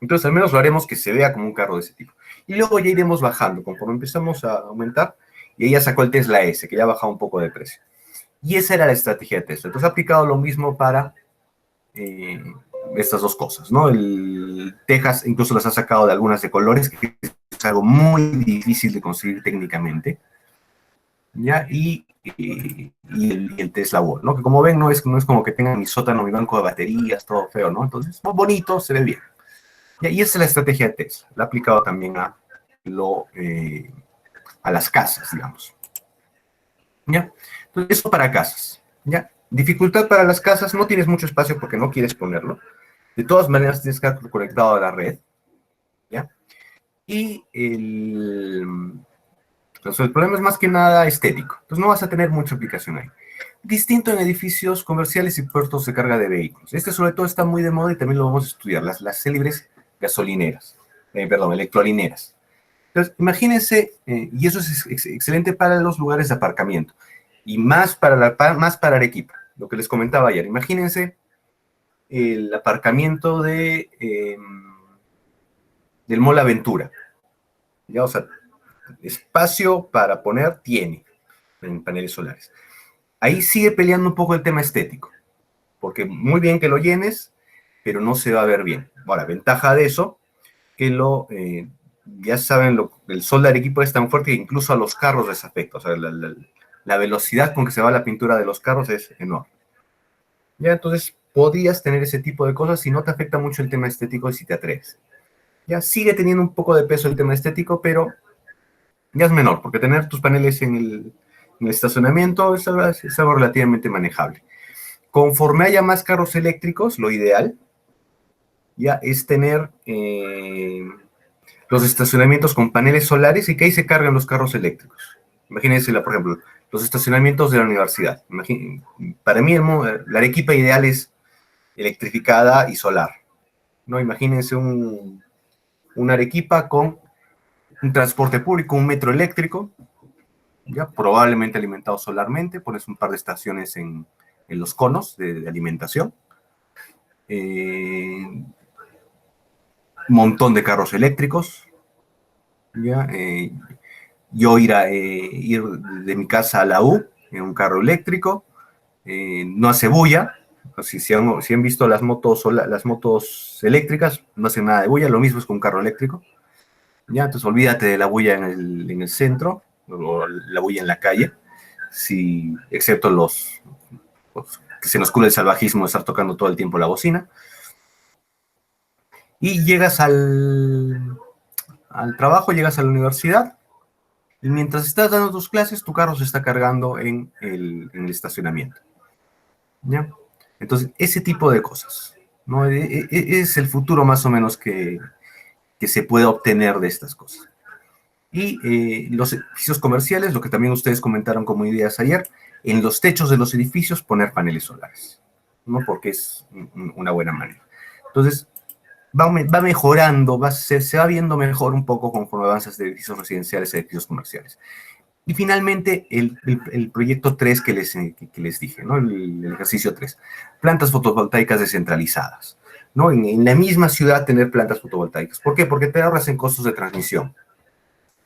Entonces, al menos lo haremos que se vea como un carro de ese tipo. Y luego ya iremos bajando, conforme empezamos a aumentar, y ella sacó el Tesla S, que ya ha bajado un poco de precio. Y esa era la estrategia de Tesla. Entonces, ha aplicado lo mismo para estas dos cosas, ¿no? El Texas incluso las ha sacado de algunas de colores, que es algo muy difícil de conseguir técnicamente, ¿ya? Y el Tesla Wall, ¿no? Que como ven, no es como que tenga mi sótano, mi banco de baterías, todo feo, ¿no? Entonces, muy bonito, se ve bien. Y esa es la estrategia de Tesla. La ha aplicado también a las casas, digamos. ¿Ya? Entonces, eso para casas. ¿Ya? Dificultad para las casas, no tienes mucho espacio porque no quieres ponerlo. De todas maneras, tienes que estar conectado a la red. ¿Ya? Y entonces, el problema es más que nada estético. Entonces, no vas a tener mucha aplicación ahí. Distinto en edificios comerciales y puertos de carga de vehículos. Este sobre todo está muy de moda y también lo vamos a estudiar. Las célebres gasolineras, electrolineras. Entonces, imagínense, y eso es excelente para los lugares de aparcamiento, y más para Arequipa, lo que les comentaba ayer. Imagínense el aparcamiento del Mall Aventura. Ya, o sea, espacio para poner tiene en paneles solares. Ahí sigue peleando un poco el tema estético, porque muy bien que lo llenes, pero no se va a ver bien. Ahora, ventaja de eso, que ya saben, el sol de Arequipa es tan fuerte que incluso a los carros les afecta. O sea, la velocidad con que se va la pintura de los carros es enorme. Ya, entonces, podías tener ese tipo de cosas si no te afecta mucho el tema estético y si te atreves. Ya, sigue teniendo un poco de peso el tema estético, pero Ya es menor, porque tener tus paneles en el estacionamiento es algo relativamente manejable. Conforme haya más carros eléctricos, lo ideal ya es tener los estacionamientos con paneles solares y que ahí se cargan los carros eléctricos. Imagínense, por ejemplo, los estacionamientos de la universidad. Para mí, la Arequipa ideal es electrificada y solar, ¿no? Imagínense una Arequipa con un transporte público, un metro eléctrico, ya probablemente alimentado solarmente, pones un par de estaciones en los conos de alimentación, un montón de carros eléctricos, ¿ya? Yo ir de mi casa a la U en un carro eléctrico, no hace bulla. Si han visto las motos eléctricas, no hacen nada de bulla, lo mismo es con un carro eléctrico. Ya, entonces olvídate de la bulla en el centro, o la bulla en la calle, excepto los que se nos cura el salvajismo de estar tocando todo el tiempo la bocina. Y llegas al trabajo, llegas a la universidad, y mientras estás dando tus clases, tu carro se está cargando en el estacionamiento. ¿Ya? Entonces, ese tipo de cosas, ¿no? Es el futuro más o menos que se puede obtener de estas cosas. Y los edificios comerciales, lo que también ustedes comentaron como ideas ayer, en los techos de los edificios poner paneles solares, ¿no? Porque es una buena manera. Entonces, va mejorando, se va viendo mejor un poco conforme avanzas de edificios residenciales a edificios comerciales. Y finalmente, el proyecto 3 que les dije, ¿no? El ejercicio 3. Plantas fotovoltaicas descentralizadas, ¿no? En la misma ciudad tener plantas fotovoltaicas. ¿Por qué? Porque te ahorras en costos de transmisión,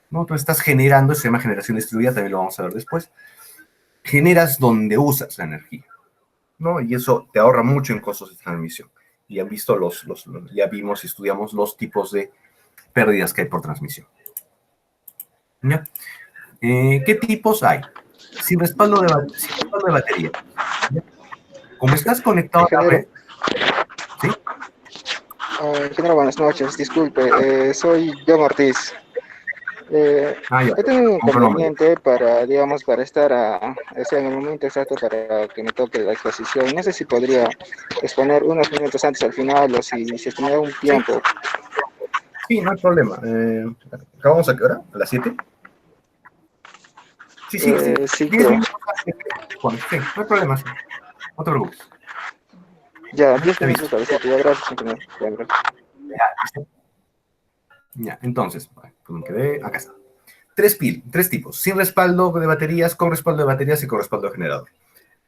¿no? Tú estás generando, se llama generación distribuida, también lo vamos a ver después. Generas donde usas la energía, ¿no? Y eso te ahorra mucho en costos de transmisión. Y han visto ya vimos y estudiamos los tipos de pérdidas que hay por transmisión. ¿Ya? ¿Qué tipos hay? Sin respaldo de batería. ¿Ya? Como estás conectado a la red, ¿sí? Ingeniero, buenas noches. Disculpe, soy John Ortiz. He tenido un inconveniente para, digamos, para estar en el momento exacto para que me toque la exposición. No sé si podría exponer unos minutos antes al final o si me da un tiempo. Sí, no hay problema. ¿Acabamos a qué hora? ¿A las 7? Sí. Sí, creo. Sí, no hay problema. Sí. No te preocupes. Ya, 10 minutos a las 7. Ya, gracias, ingeniero. Ya, entonces, pues me quedé, acá está. Tres tipos, sin respaldo de baterías, con respaldo de baterías y con respaldo de generador.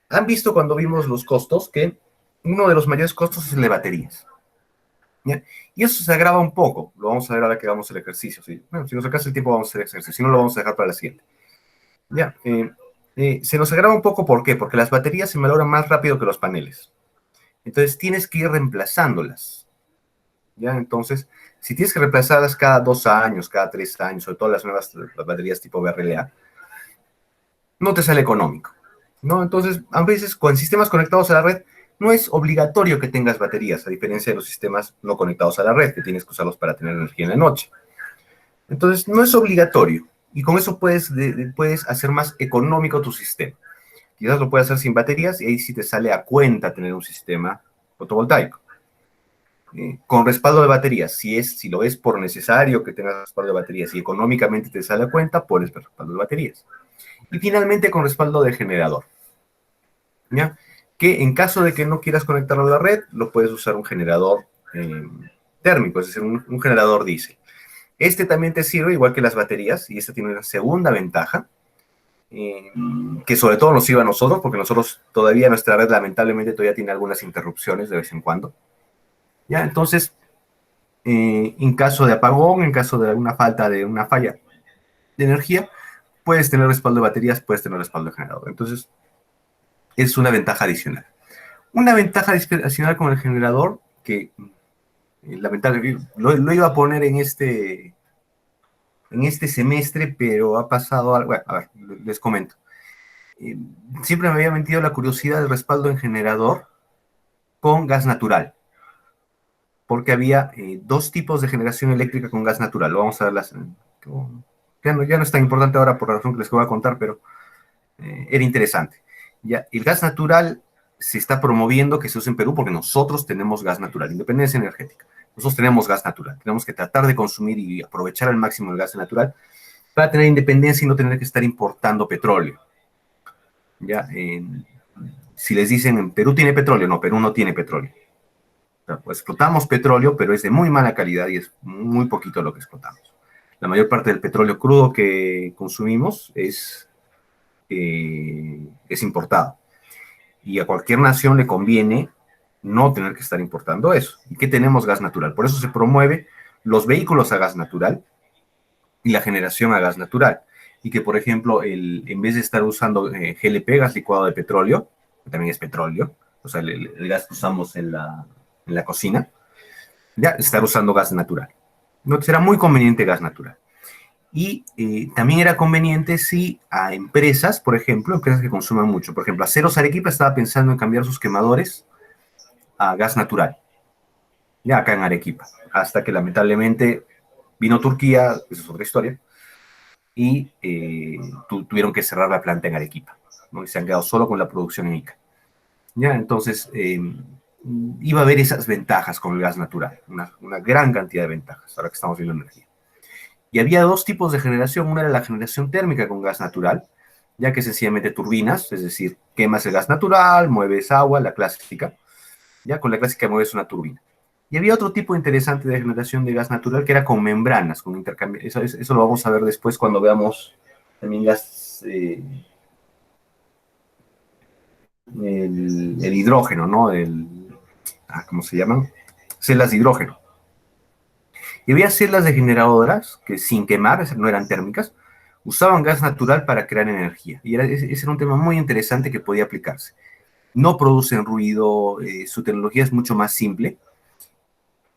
Han visto cuando vimos los costos que uno de los mayores costos es el de baterías. ¿Ya? Y eso se agrava un poco, lo vamos a ver ahora que hagamos el ejercicio. ¿Sí? Bueno, si nos alcanza el tiempo vamos a hacer el ejercicio, si no lo vamos a dejar para la siguiente. Ya, se nos agrava un poco, ¿por qué? Porque las baterías se malogran más rápido que los paneles. Entonces tienes que ir reemplazándolas. ¿Ya? Entonces, si tienes que reemplazarlas cada 2 años, cada 3 años, sobre todo las baterías tipo BRLA, no te sale económico, ¿no? Entonces, a veces con sistemas conectados a la red, no es obligatorio que tengas baterías, a diferencia de los sistemas no conectados a la red, que tienes que usarlos para tener energía en la noche. Entonces, no es obligatorio, y con eso puedes hacer más económico tu sistema. Quizás lo puedes hacer sin baterías, y ahí sí te sale a cuenta tener un sistema fotovoltaico. Con respaldo de baterías, si lo ves por necesario que tengas respaldo de baterías y económicamente te sale a cuenta, pones respaldo de baterías. Y finalmente con respaldo de generador, ¿ya? Que en caso de que no quieras conectarlo a la red, lo puedes usar un generador térmico, es decir, un generador diésel. Este también te sirve igual que las baterías, y esta tiene una segunda ventaja, que sobre todo nos sirve a nosotros, porque nosotros todavía nuestra red lamentablemente todavía tiene algunas interrupciones de vez en cuando. ¿Ya? Entonces, en caso de apagón, en caso de una falla de energía, puedes tener respaldo de baterías, puedes tener respaldo de generador. Entonces, es una ventaja adicional. Una ventaja adicional con el generador, que lamentablemente lo iba a poner en este semestre, pero ha pasado algo. Bueno, a ver, les comento. Siempre me había metido la curiosidad del respaldo en generador con gas natural, porque había 2 tipos de generación eléctrica con gas natural. Lo vamos a ver ya no es tan importante ahora por la razón que les voy a contar, pero era interesante. Ya, el gas natural se está promoviendo que se use en Perú porque nosotros tenemos gas natural, independencia energética. Nosotros tenemos gas natural, tenemos que tratar de consumir y aprovechar al máximo el gas natural para tener independencia y no tener que estar importando petróleo. Ya, si les dicen, en Perú tiene petróleo, no, Perú no tiene petróleo. O sea, pues explotamos petróleo, pero es de muy mala calidad y es muy poquito lo que explotamos. La mayor parte del petróleo crudo que consumimos es importado. Y a cualquier nación le conviene no tener que estar importando eso. ¿Y qué tenemos? Gas natural. Por eso se promueve los vehículos a gas natural y la generación a gas natural. Y que, por ejemplo, en vez de estar usando GLP, gas licuado de petróleo, que también es petróleo, o sea, el gas que usamos en la cocina, ya estar usando gas natural. ¿No? Será muy conveniente gas natural. Y también era conveniente si a empresas, por ejemplo, empresas que consuman mucho, por ejemplo, Aceros Arequipa estaba pensando en cambiar sus quemadores a gas natural, ya acá en Arequipa, hasta que lamentablemente vino Turquía, esa es otra historia, y tuvieron que cerrar la planta en Arequipa, ¿no? Y se han quedado solo con la producción en Ica. Ya, entonces, iba a haber esas ventajas con el gas natural, una gran cantidad de ventajas, ahora que estamos viendo energía. Y había dos tipos de generación. Una era la generación térmica con gas natural, ya que sencillamente turbinas, es decir, quemas el gas natural, mueves agua, la clásica. Ya con la clásica mueves una turbina. Y había otro tipo interesante de generación de gas natural que era con membranas, con intercambio. Eso lo vamos a ver después cuando veamos también gas, el hidrógeno, ¿no? ¿Cómo se llaman? Celdas de hidrógeno. Y había celdas de generadoras que sin quemar, no eran térmicas, usaban gas natural para crear energía. Y ese era un tema muy interesante que podía aplicarse. No producen ruido, su tecnología es mucho más simple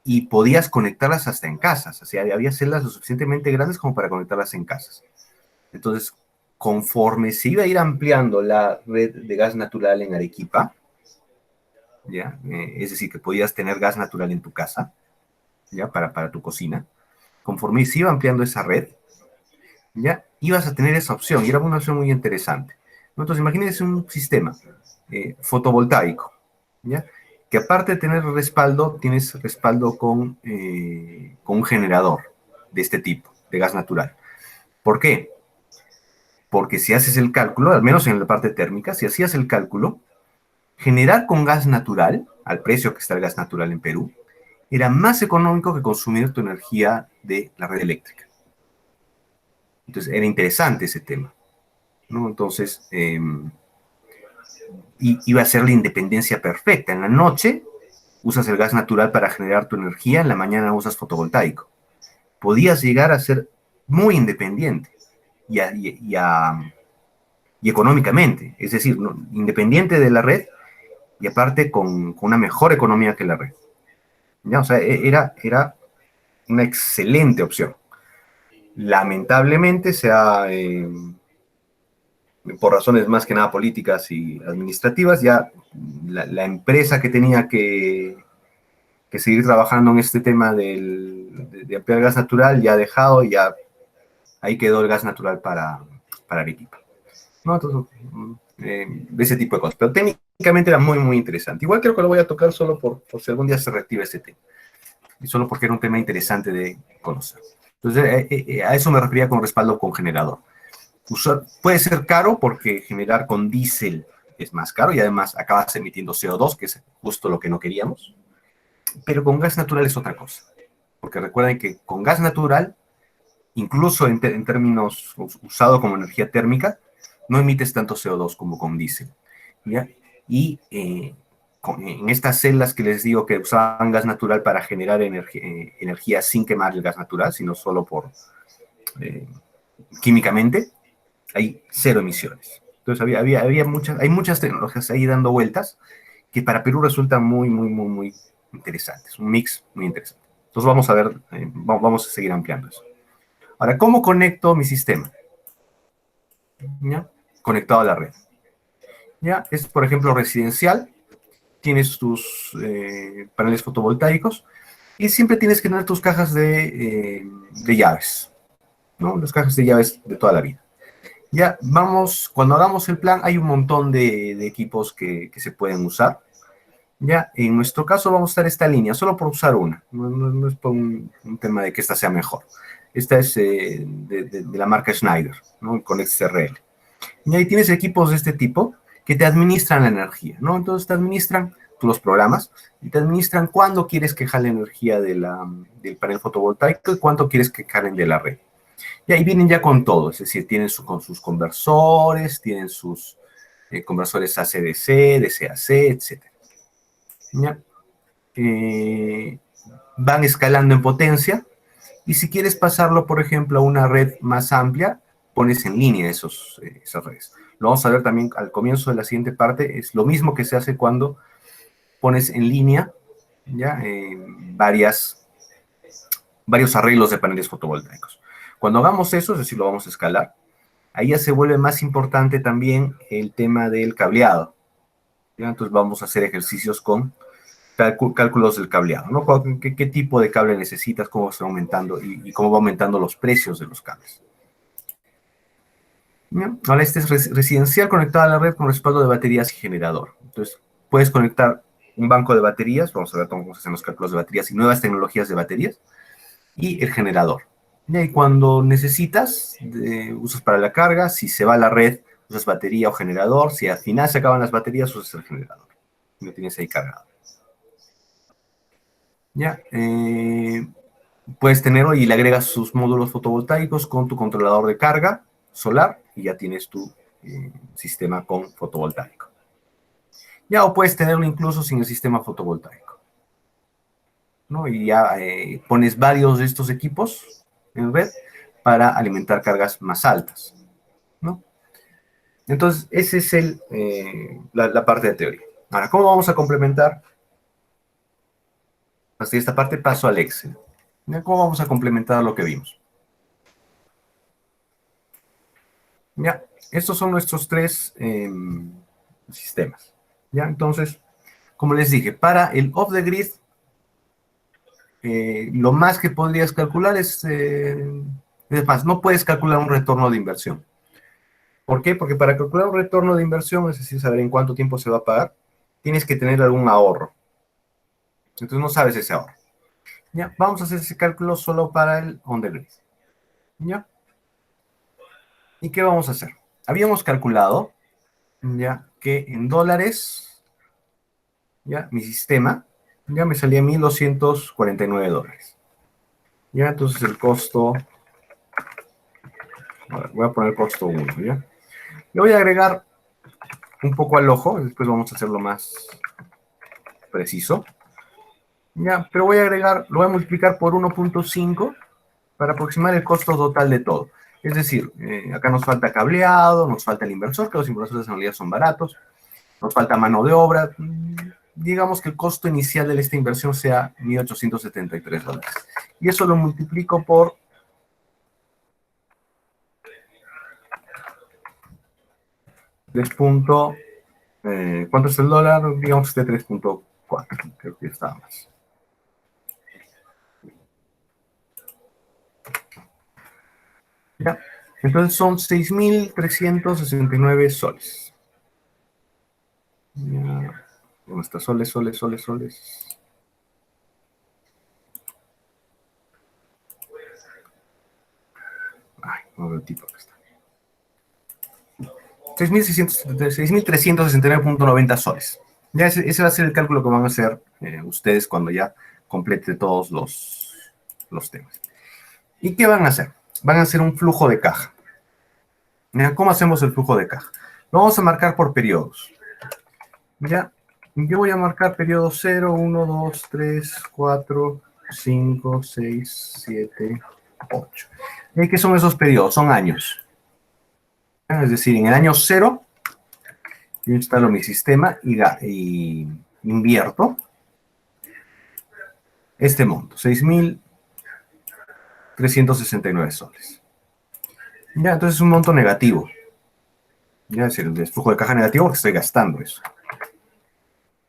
y podías conectarlas hasta en casas. O sea, había celdas lo suficientemente grandes como para conectarlas en casas. Entonces, conforme se iba a ir ampliando la red de gas natural en Arequipa, ¿ya? Es decir, que podías tener gas natural en tu casa, ¿ya? Para tu cocina. Conforme se iba ampliando esa red, ya ibas a tener esa opción, y era una opción muy interesante. Entonces, imagínense un sistema fotovoltaico, ¿ya? Que aparte de tener respaldo, tienes respaldo con un generador de este tipo, de gas natural. ¿Por qué? Porque si haces el cálculo, al menos en la parte térmica, si hacías el cálculo, generar con gas natural, al precio que está el gas natural en Perú, era más económico que consumir tu energía de la red eléctrica. Entonces, era interesante ese tema, ¿no? Entonces, iba a ser la independencia perfecta. En la noche usas el gas natural para generar tu energía, en la mañana usas fotovoltaico. Podías llegar a ser muy independiente y económicamente, es decir, ¿no? Independiente de la red y aparte con una mejor economía que la red. ¿Ya? O sea, era una excelente opción. Lamentablemente por razones más que nada políticas y administrativas, ya la empresa que tenía que seguir trabajando en este tema de ampliar el gas natural ya ha dejado, y ya ahí quedó el gas natural para Arequipa. ¿No? Entonces, ese tipo de cosas. Pero técnicamente era muy, muy interesante. Igual creo que lo voy a tocar solo por si algún día se reactiva este tema. Y solo porque era un tema interesante de conocer. Entonces, a eso me refería con respaldo con generador. Puede ser caro porque generar con diésel es más caro y además acabas emitiendo CO2, que es justo lo que no queríamos. Pero con gas natural es otra cosa. Porque recuerden que con gas natural, incluso en términos usado como energía térmica, no emites tanto CO2 como con diésel. ¿Ya? Y en estas celdas que les digo que usaban gas natural para generar energía sin quemar el gas natural, sino solo químicamente, hay cero emisiones. Entonces hay muchas tecnologías ahí dando vueltas que para Perú resultan muy, muy, muy, muy interesantes. Un mix muy interesante. Entonces vamos a ver, vamos a seguir ampliando eso. Ahora, ¿cómo conecto mi sistema? ¿Ya? Conectado a la red. ¿Ya? Es, por ejemplo, residencial. Tienes tus paneles fotovoltaicos y siempre tienes que tener tus cajas de llaves. ¿no? Las cajas de llaves de toda la vida. Ya, vamos, cuando hagamos el plan, hay un montón de equipos que se pueden usar. Ya, en nuestro caso vamos a usar esta línea, solo por usar una. No es por un tema de que esta sea mejor. Esta es de la marca Schneider, ¿no? Con XRL. Y ahí tienes equipos de este tipo que te administran la energía, ¿no? Entonces te administran, tú los programas, y te administran cuándo quieres que jale energía del panel fotovoltaico y cuánto quieres que jalen de la red. Y ahí vienen ya con todo, es decir, tienen con sus conversores, tienen sus conversores AC-DC, DC-AC, etc. ¿Ya? Van escalando en potencia, y si quieres pasarlo, por ejemplo, a una red más amplia, pones en línea esas redes. Lo vamos a ver también al comienzo de la siguiente parte, es lo mismo que se hace cuando pones en línea, ¿ya? Varios arreglos de paneles fotovoltaicos. Cuando hagamos eso, es decir, lo vamos a escalar, ahí ya se vuelve más importante también el tema del cableado, ¿ya? Entonces vamos a hacer ejercicios con cálculos del cableado, ¿no? ¿Qué tipo de cable necesitas? ¿Cómo está aumentando? Y cómo va aumentando los precios de los cables. ¿Ya? Ahora, este es residencial conectado a la red con respaldo de baterías y generador. Entonces, puedes conectar un banco de baterías, vamos a ver cómo se hacen los cálculos de baterías y nuevas tecnologías de baterías, y el generador. ¿Ya? Y cuando necesitas, usas para la carga, si se va a la red, usas batería o generador, si al final se acaban las baterías, usas el generador. Lo tienes ahí cargado. ¿Ya? Puedes tenerlo y le agregas sus módulos fotovoltaicos con tu controlador de carga solar y ya tienes tu sistema con fotovoltaico. Ya, o puedes tenerlo incluso sin el sistema fotovoltaico, ¿no? Y ya pones varios de estos equipos en red para alimentar cargas más altas, ¿no? Entonces, esa es la parte de teoría. Ahora, ¿cómo vamos a complementar? Hasta esta parte paso al Excel. ¿Cómo vamos a complementar lo que vimos? Ya, estos son nuestros tres sistemas. Ya, entonces, como les dije, para el off the grid, lo más que podrías calcular es más, no puedes calcular un retorno de inversión. ¿Por qué? Porque para calcular un retorno de inversión, es decir, saber en cuánto tiempo se va a pagar, tienes que tener algún ahorro. Entonces no sabes ese ahorro. Ya, vamos a hacer ese cálculo solo para el on the grid. ¿Ya? ¿Y qué vamos a hacer? Habíamos calculado, ya, que en dólares, ya, mi sistema, ya me salía $1,249. Ya, entonces el costo, voy a poner costo 1, ¿ya? Le voy a agregar un poco al ojo, después vamos a hacerlo más preciso. Ya, pero voy a agregar, lo voy a multiplicar por 1.5 para aproximar el costo total de todo. Es decir, acá nos falta cableado, nos falta el inversor, que los inversores en realidad son baratos, nos falta mano de obra. Digamos que el costo inicial de esta inversión sea $1,873. Y eso lo multiplico por 3. ¿Cuánto es el dólar? Digamos que 3.4, creo que está más. ¿Ya? Entonces son 6.369 soles. Ya. ¿Dónde está? Soles. Ay, no veo el tipo que está. 6.369.90 soles. Ya ese va a ser el cálculo que van a hacer ustedes cuando ya complete todos los temas. ¿Y qué van a hacer? Van a hacer un flujo de caja. ¿Cómo hacemos el flujo de caja? Lo vamos a marcar por periodos. ¿Ya? Yo voy a marcar periodo 0, 1, 2, 3, 4, 5, 6, 7, 8. ¿Y qué son esos periodos? Son años. Es decir, en el año 0, yo instalo mi sistema y invierto este monto, 6.369 soles. Ya, entonces es un monto negativo. Ya, es decir, el flujo de caja negativo porque estoy gastando eso.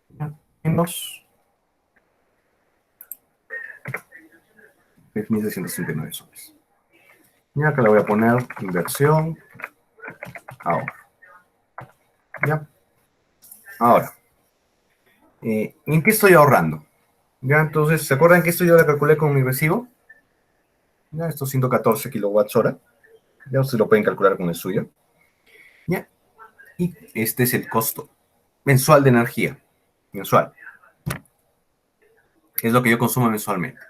Ya, menos 6.369 soles. Ya que le voy a poner inversión, ahorro. ¿Ya? Ahora, ¿en qué estoy ahorrando? Ya, entonces, ¿se acuerdan que esto yo lo calculé con mi recibo? Ya, estos 114 kilowatts hora. Ya ustedes lo pueden calcular con el suyo. Ya, y este es el costo mensual de energía. Mensual. Es lo que yo consumo mensualmente.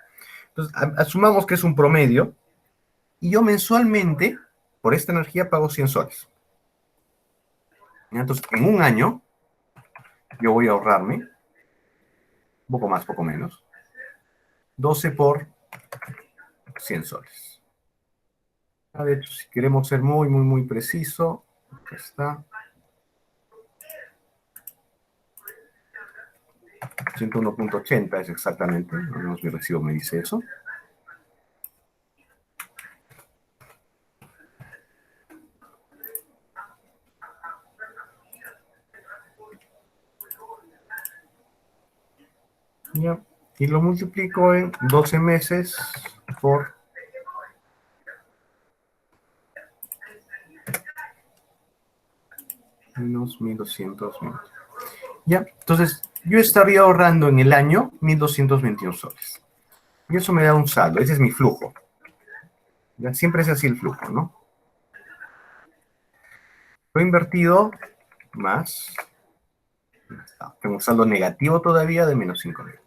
Entonces, asumamos que es un promedio. Y yo mensualmente, por esta energía, pago 100 soles. Ya, entonces, en un año, yo voy a ahorrarme, un poco más, poco menos, 12 por 100 soles. De hecho, si queremos ser muy preciso, acá está. 101.80 es exactamente, al menos mi recibo me dice eso. Ya. Y lo multiplico en 12 meses por menos 1.220. Ya, entonces yo estaría ahorrando en el año 1.221 soles. Y eso me da un saldo, ese es mi flujo. Ya, siempre es así el flujo, ¿no? Lo invertido más, tengo un saldo negativo todavía de menos 5.000.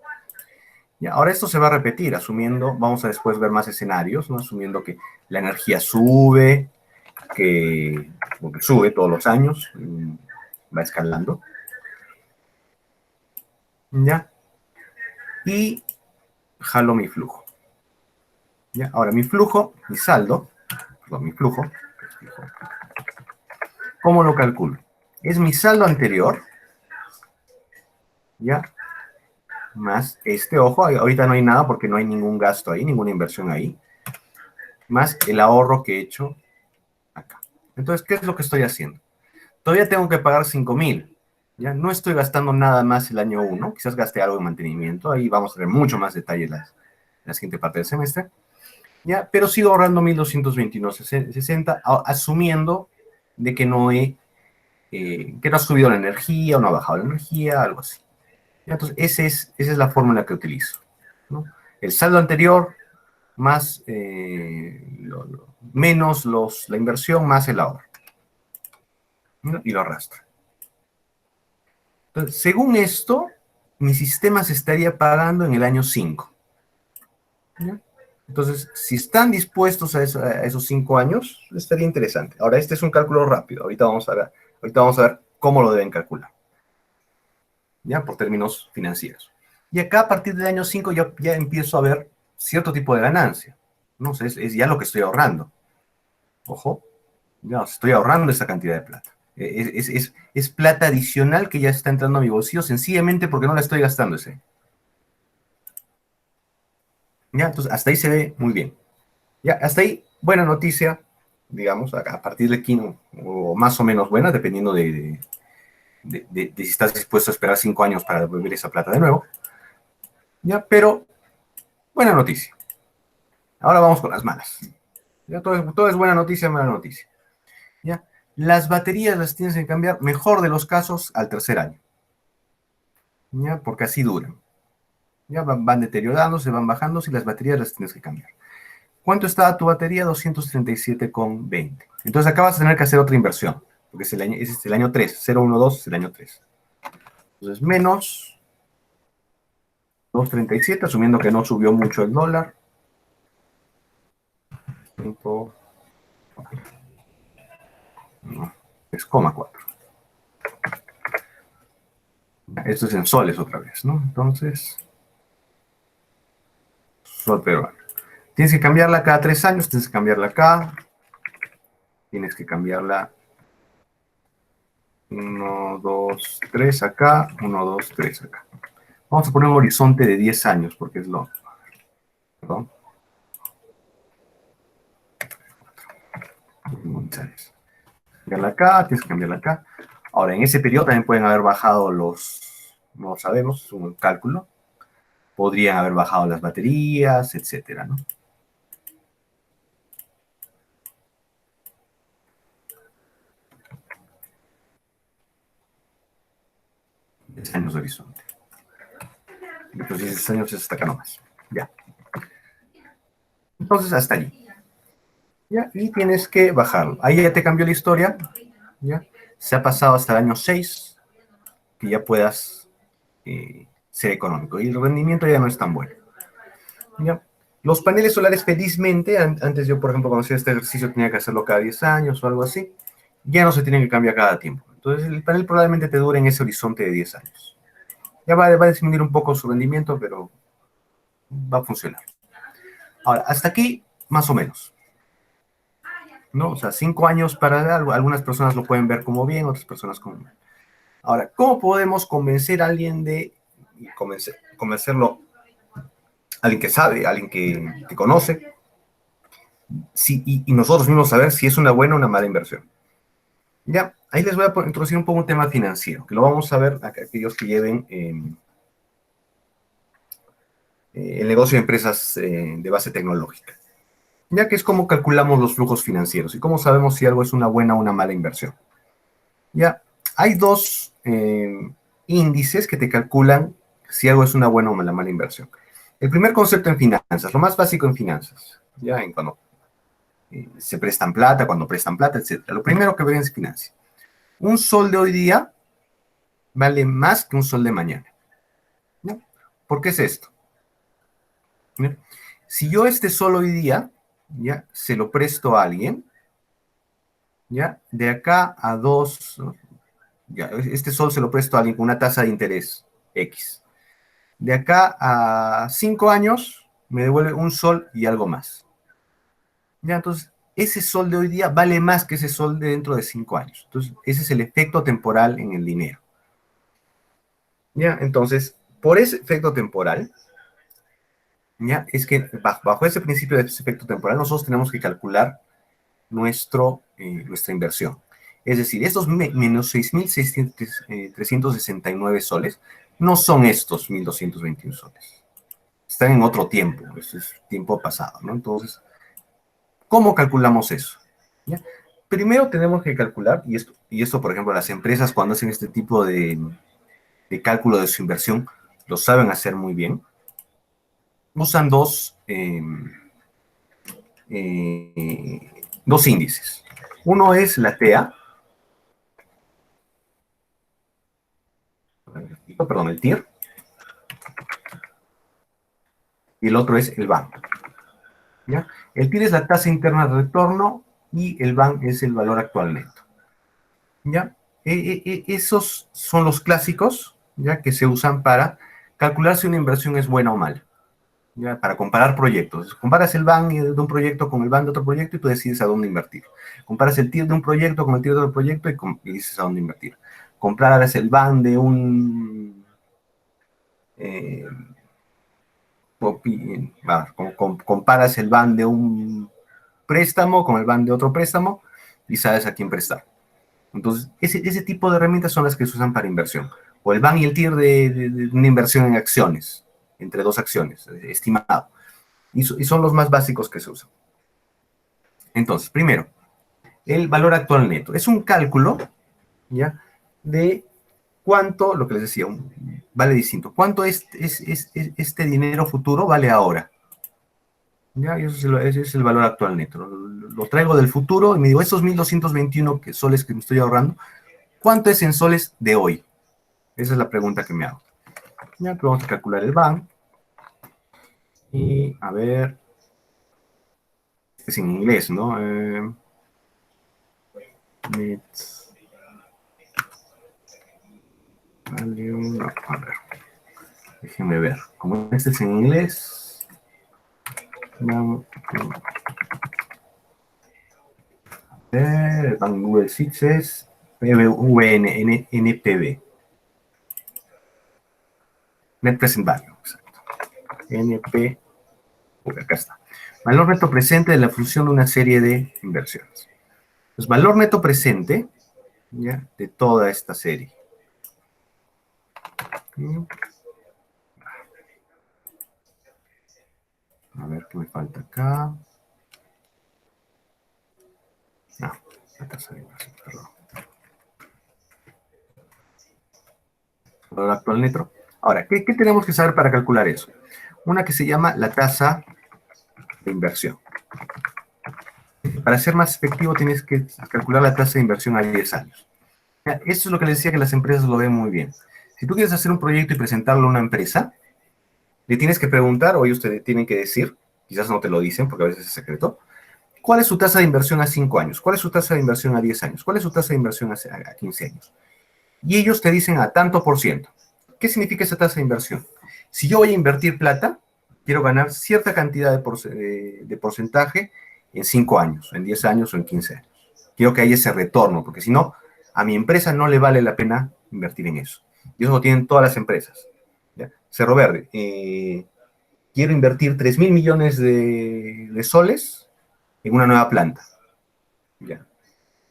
Ya, ahora esto se va a repetir, asumiendo, vamos a después ver más escenarios, ¿no? Asumiendo que la energía sube, porque sube todos los años, va escalando. ¿Ya? Y jalo mi flujo. ¿Ya? Ahora mi flujo, mi saldo, perdón, mi flujo, ¿cómo lo calculo? Es mi saldo anterior, ¿ya? Más este, ojo, ahorita no hay nada porque no hay ningún gasto ahí, ninguna inversión ahí, más el ahorro que he hecho acá. Entonces, ¿qué es lo que estoy haciendo? Todavía tengo que pagar 5.000, ¿ya? No estoy gastando nada más el año 1, quizás gaste algo en mantenimiento, ahí vamos a ver mucho más detalle en la siguiente parte del semestre, ¿ya? Pero sigo ahorrando 1.221.60, asumiendo de que que no ha subido la energía o no ha bajado la energía, algo así. Entonces, esa es la fórmula que utilizo, ¿no? El saldo anterior más menos la inversión más el ahorro, ¿no? Y lo arrastro. Entonces, según esto, mi sistema se estaría pagando en el año 5. ¿Ya? Entonces, si están dispuestos a esos 5 años, estaría interesante. Ahora, este es un cálculo rápido. Ahorita vamos a ver cómo lo deben calcular. ¿Ya? Por términos financieros. Y acá, a partir del año 5, ya empiezo a ver cierto tipo de ganancia. No sé, es ya lo que estoy ahorrando. Ojo, ya estoy ahorrando esa cantidad de plata. Es plata adicional que ya está entrando a mi bolsillo sencillamente porque no la estoy gastando ese. Ya, entonces hasta ahí se ve muy bien. Ya, hasta ahí, buena noticia, digamos, a partir de aquí, o más o menos buena, dependiendo de si estás dispuesto a esperar 5 años para devolver esa plata de nuevo. Ya, pero buena noticia. Ahora vamos con las malas. Ya, todo es buena noticia, mala noticia. ¿Ya? Las baterías las tienes que cambiar, mejor de los casos, al tercer año. ¿Ya? Porque así duran. Ya van deteriorándose, van bajándose y las baterías las tienes que cambiar. ¿Cuánto estaba tu batería? 237,20. Entonces acá vas a tener que hacer otra inversión, porque ese es el año 3. 012 es el año 3. Entonces menos 237, asumiendo que no subió mucho el dólar. 5, no, 3,4. Esto es en soles otra vez, ¿no? Entonces, sol peruano. Tienes que cambiarla cada 3 años, tienes que cambiarla acá. Tienes que cambiarla 1, 2, 3 acá, 1, 2, 3 acá. Vamos a poner un horizonte de 10 años, porque es lo... Perdón. Cambiarla acá, tienes que cambiarla acá. Ahora, en ese periodo también pueden haber bajado no lo sabemos, es un cálculo. Podrían haber bajado las baterías, etcétera, ¿no? 10 años de horizonte. Los 16 años es hasta acá nomás. Ya. Entonces, hasta allí. ¿Ya? Y tienes que bajarlo. Ahí ya te cambió la historia. ¿Ya? Se ha pasado hasta el año 6, que ya puedas ser económico. Y el rendimiento ya no es tan bueno. ¿Ya? Los paneles solares, felizmente, antes yo, por ejemplo, cuando hacía este ejercicio tenía que hacerlo cada 10 años o algo así, ya no se tienen que cambiar cada tiempo. Entonces, el panel probablemente te dure en ese horizonte de 10 años. Ya va a disminuir un poco su rendimiento, pero va a funcionar. Ahora, hasta aquí, más o menos. ¿No? O sea, 5 años para algo, algunas personas lo pueden ver como bien, otras personas como mal. Ahora, ¿cómo podemos convencer a alguien de convencerlo? Alguien que sabe, alguien que conoce, y nosotros mismos saber si es una buena o una mala inversión. Ya, ahí les voy a introducir un poco un tema financiero, que lo vamos a ver a aquellos que lleven el negocio de empresas de base tecnológica. Ya que es cómo calculamos los flujos financieros y cómo sabemos si algo es una buena o una mala inversión. Ya, hay dos índices que te calculan si algo es una buena o una mala inversión. El primer concepto en finanzas, lo más básico en finanzas, ya en cuando se prestan plata, cuando prestan plata, etc. Lo primero que ven es finanzas. Un sol de hoy día vale más que un sol de mañana. ¿No? ¿Por qué es esto? ¿No? Si yo este sol hoy día, ya, se lo presto a alguien, ya, de acá a 2, ¿no? Ya, este sol se lo presto a alguien con una tasa de interés X. De acá a 5 años me devuelve un sol y algo más. Ya, entonces, ese sol de hoy día vale más que ese sol de dentro de 5 años. Entonces, ese es el efecto temporal en el dinero. Ya, entonces, por ese efecto temporal, ya, es que bajo ese principio de ese efecto temporal, nosotros tenemos que calcular nuestra inversión. Es decir, estos menos 6.369 soles no son estos 1.221 soles. Están en otro tiempo, eso es tiempo pasado, ¿no? Entonces, ¿cómo calculamos eso? ¿Ya? Primero tenemos que calcular, y esto, por ejemplo, las empresas cuando hacen este tipo de cálculo de su inversión, lo saben hacer muy bien. Usan dos índices. Uno es la TEA, perdón, el TIR, y el otro es el BAN. ¿Ya? El TIR es la tasa interna de retorno y el BAN es el valor actual neto. ¿Ya? Esos son los clásicos, ¿ya? Que se usan para calcular si una inversión es buena o mala. ¿Ya? Para comparar proyectos. Comparas el BAN de un proyecto con el BAN de otro proyecto y tú decides a dónde invertir. Comparas el TIR de un proyecto con el TIR de otro proyecto y dices a dónde invertir. Comparas el BAN de un... comparas el BAN de un préstamo con el BAN de otro préstamo y sabes a quién prestar. Entonces, ese tipo de herramientas son las que se usan para inversión. O el BAN y el TIR de una inversión en acciones, entre dos acciones, estimado. Y son los más básicos que se usan. Entonces, primero, el valor actual neto. Es un cálculo, ¿ya? De cuánto, lo que les decía, vale distinto. ¿Cuánto este dinero futuro vale ahora? ¿Ya? Y ese es el valor actual neto. Lo traigo del futuro y me digo, estos 1.221 soles que me estoy ahorrando, ¿cuánto es en soles de hoy? Esa es la pregunta que me hago. Ya, pues vamos a calcular el BAN. Y a ver, es en inglés, ¿no? Net value, no, a ver, déjenme ver. Como este es en inglés, vamos a ver, el BAN Google Sheets es NPV. Net Present Value, exacto. NP, acá está. Valor neto presente de la función de una serie de inversiones. Pues valor neto presente, ¿ya? De toda esta serie. A ver qué me falta acá. No, la tasa de inversión, perdón. valor actual neto. Ahora, ¿qué tenemos que saber para calcular eso? Una que se llama la tasa de inversión. Para ser más efectivo tienes que calcular la tasa de inversión a 10 años. Esto es lo que les decía, que las empresas lo ven muy bien. Si tú quieres hacer un proyecto y presentarlo a una empresa, le tienes que preguntar, o ellos te tienen que decir, quizás no te lo dicen porque a veces es secreto, ¿cuál es su tasa de inversión a 5 años? ¿Cuál es su tasa de inversión a 10 años? ¿Cuál es su tasa de inversión a 15 años? Y ellos te dicen a tanto por ciento. ¿Qué significa esa tasa de inversión? Si yo voy a invertir plata, quiero ganar cierta cantidad de porcentaje en 5 años, en 10 años o en 15 años. Quiero que haya ese retorno, porque si no, a mi empresa no le vale la pena invertir en eso. Y eso lo tienen todas las empresas. ¿Ya? Cerro Verde, quiero invertir 3.000 millones de soles en una nueva planta. ¿Ya?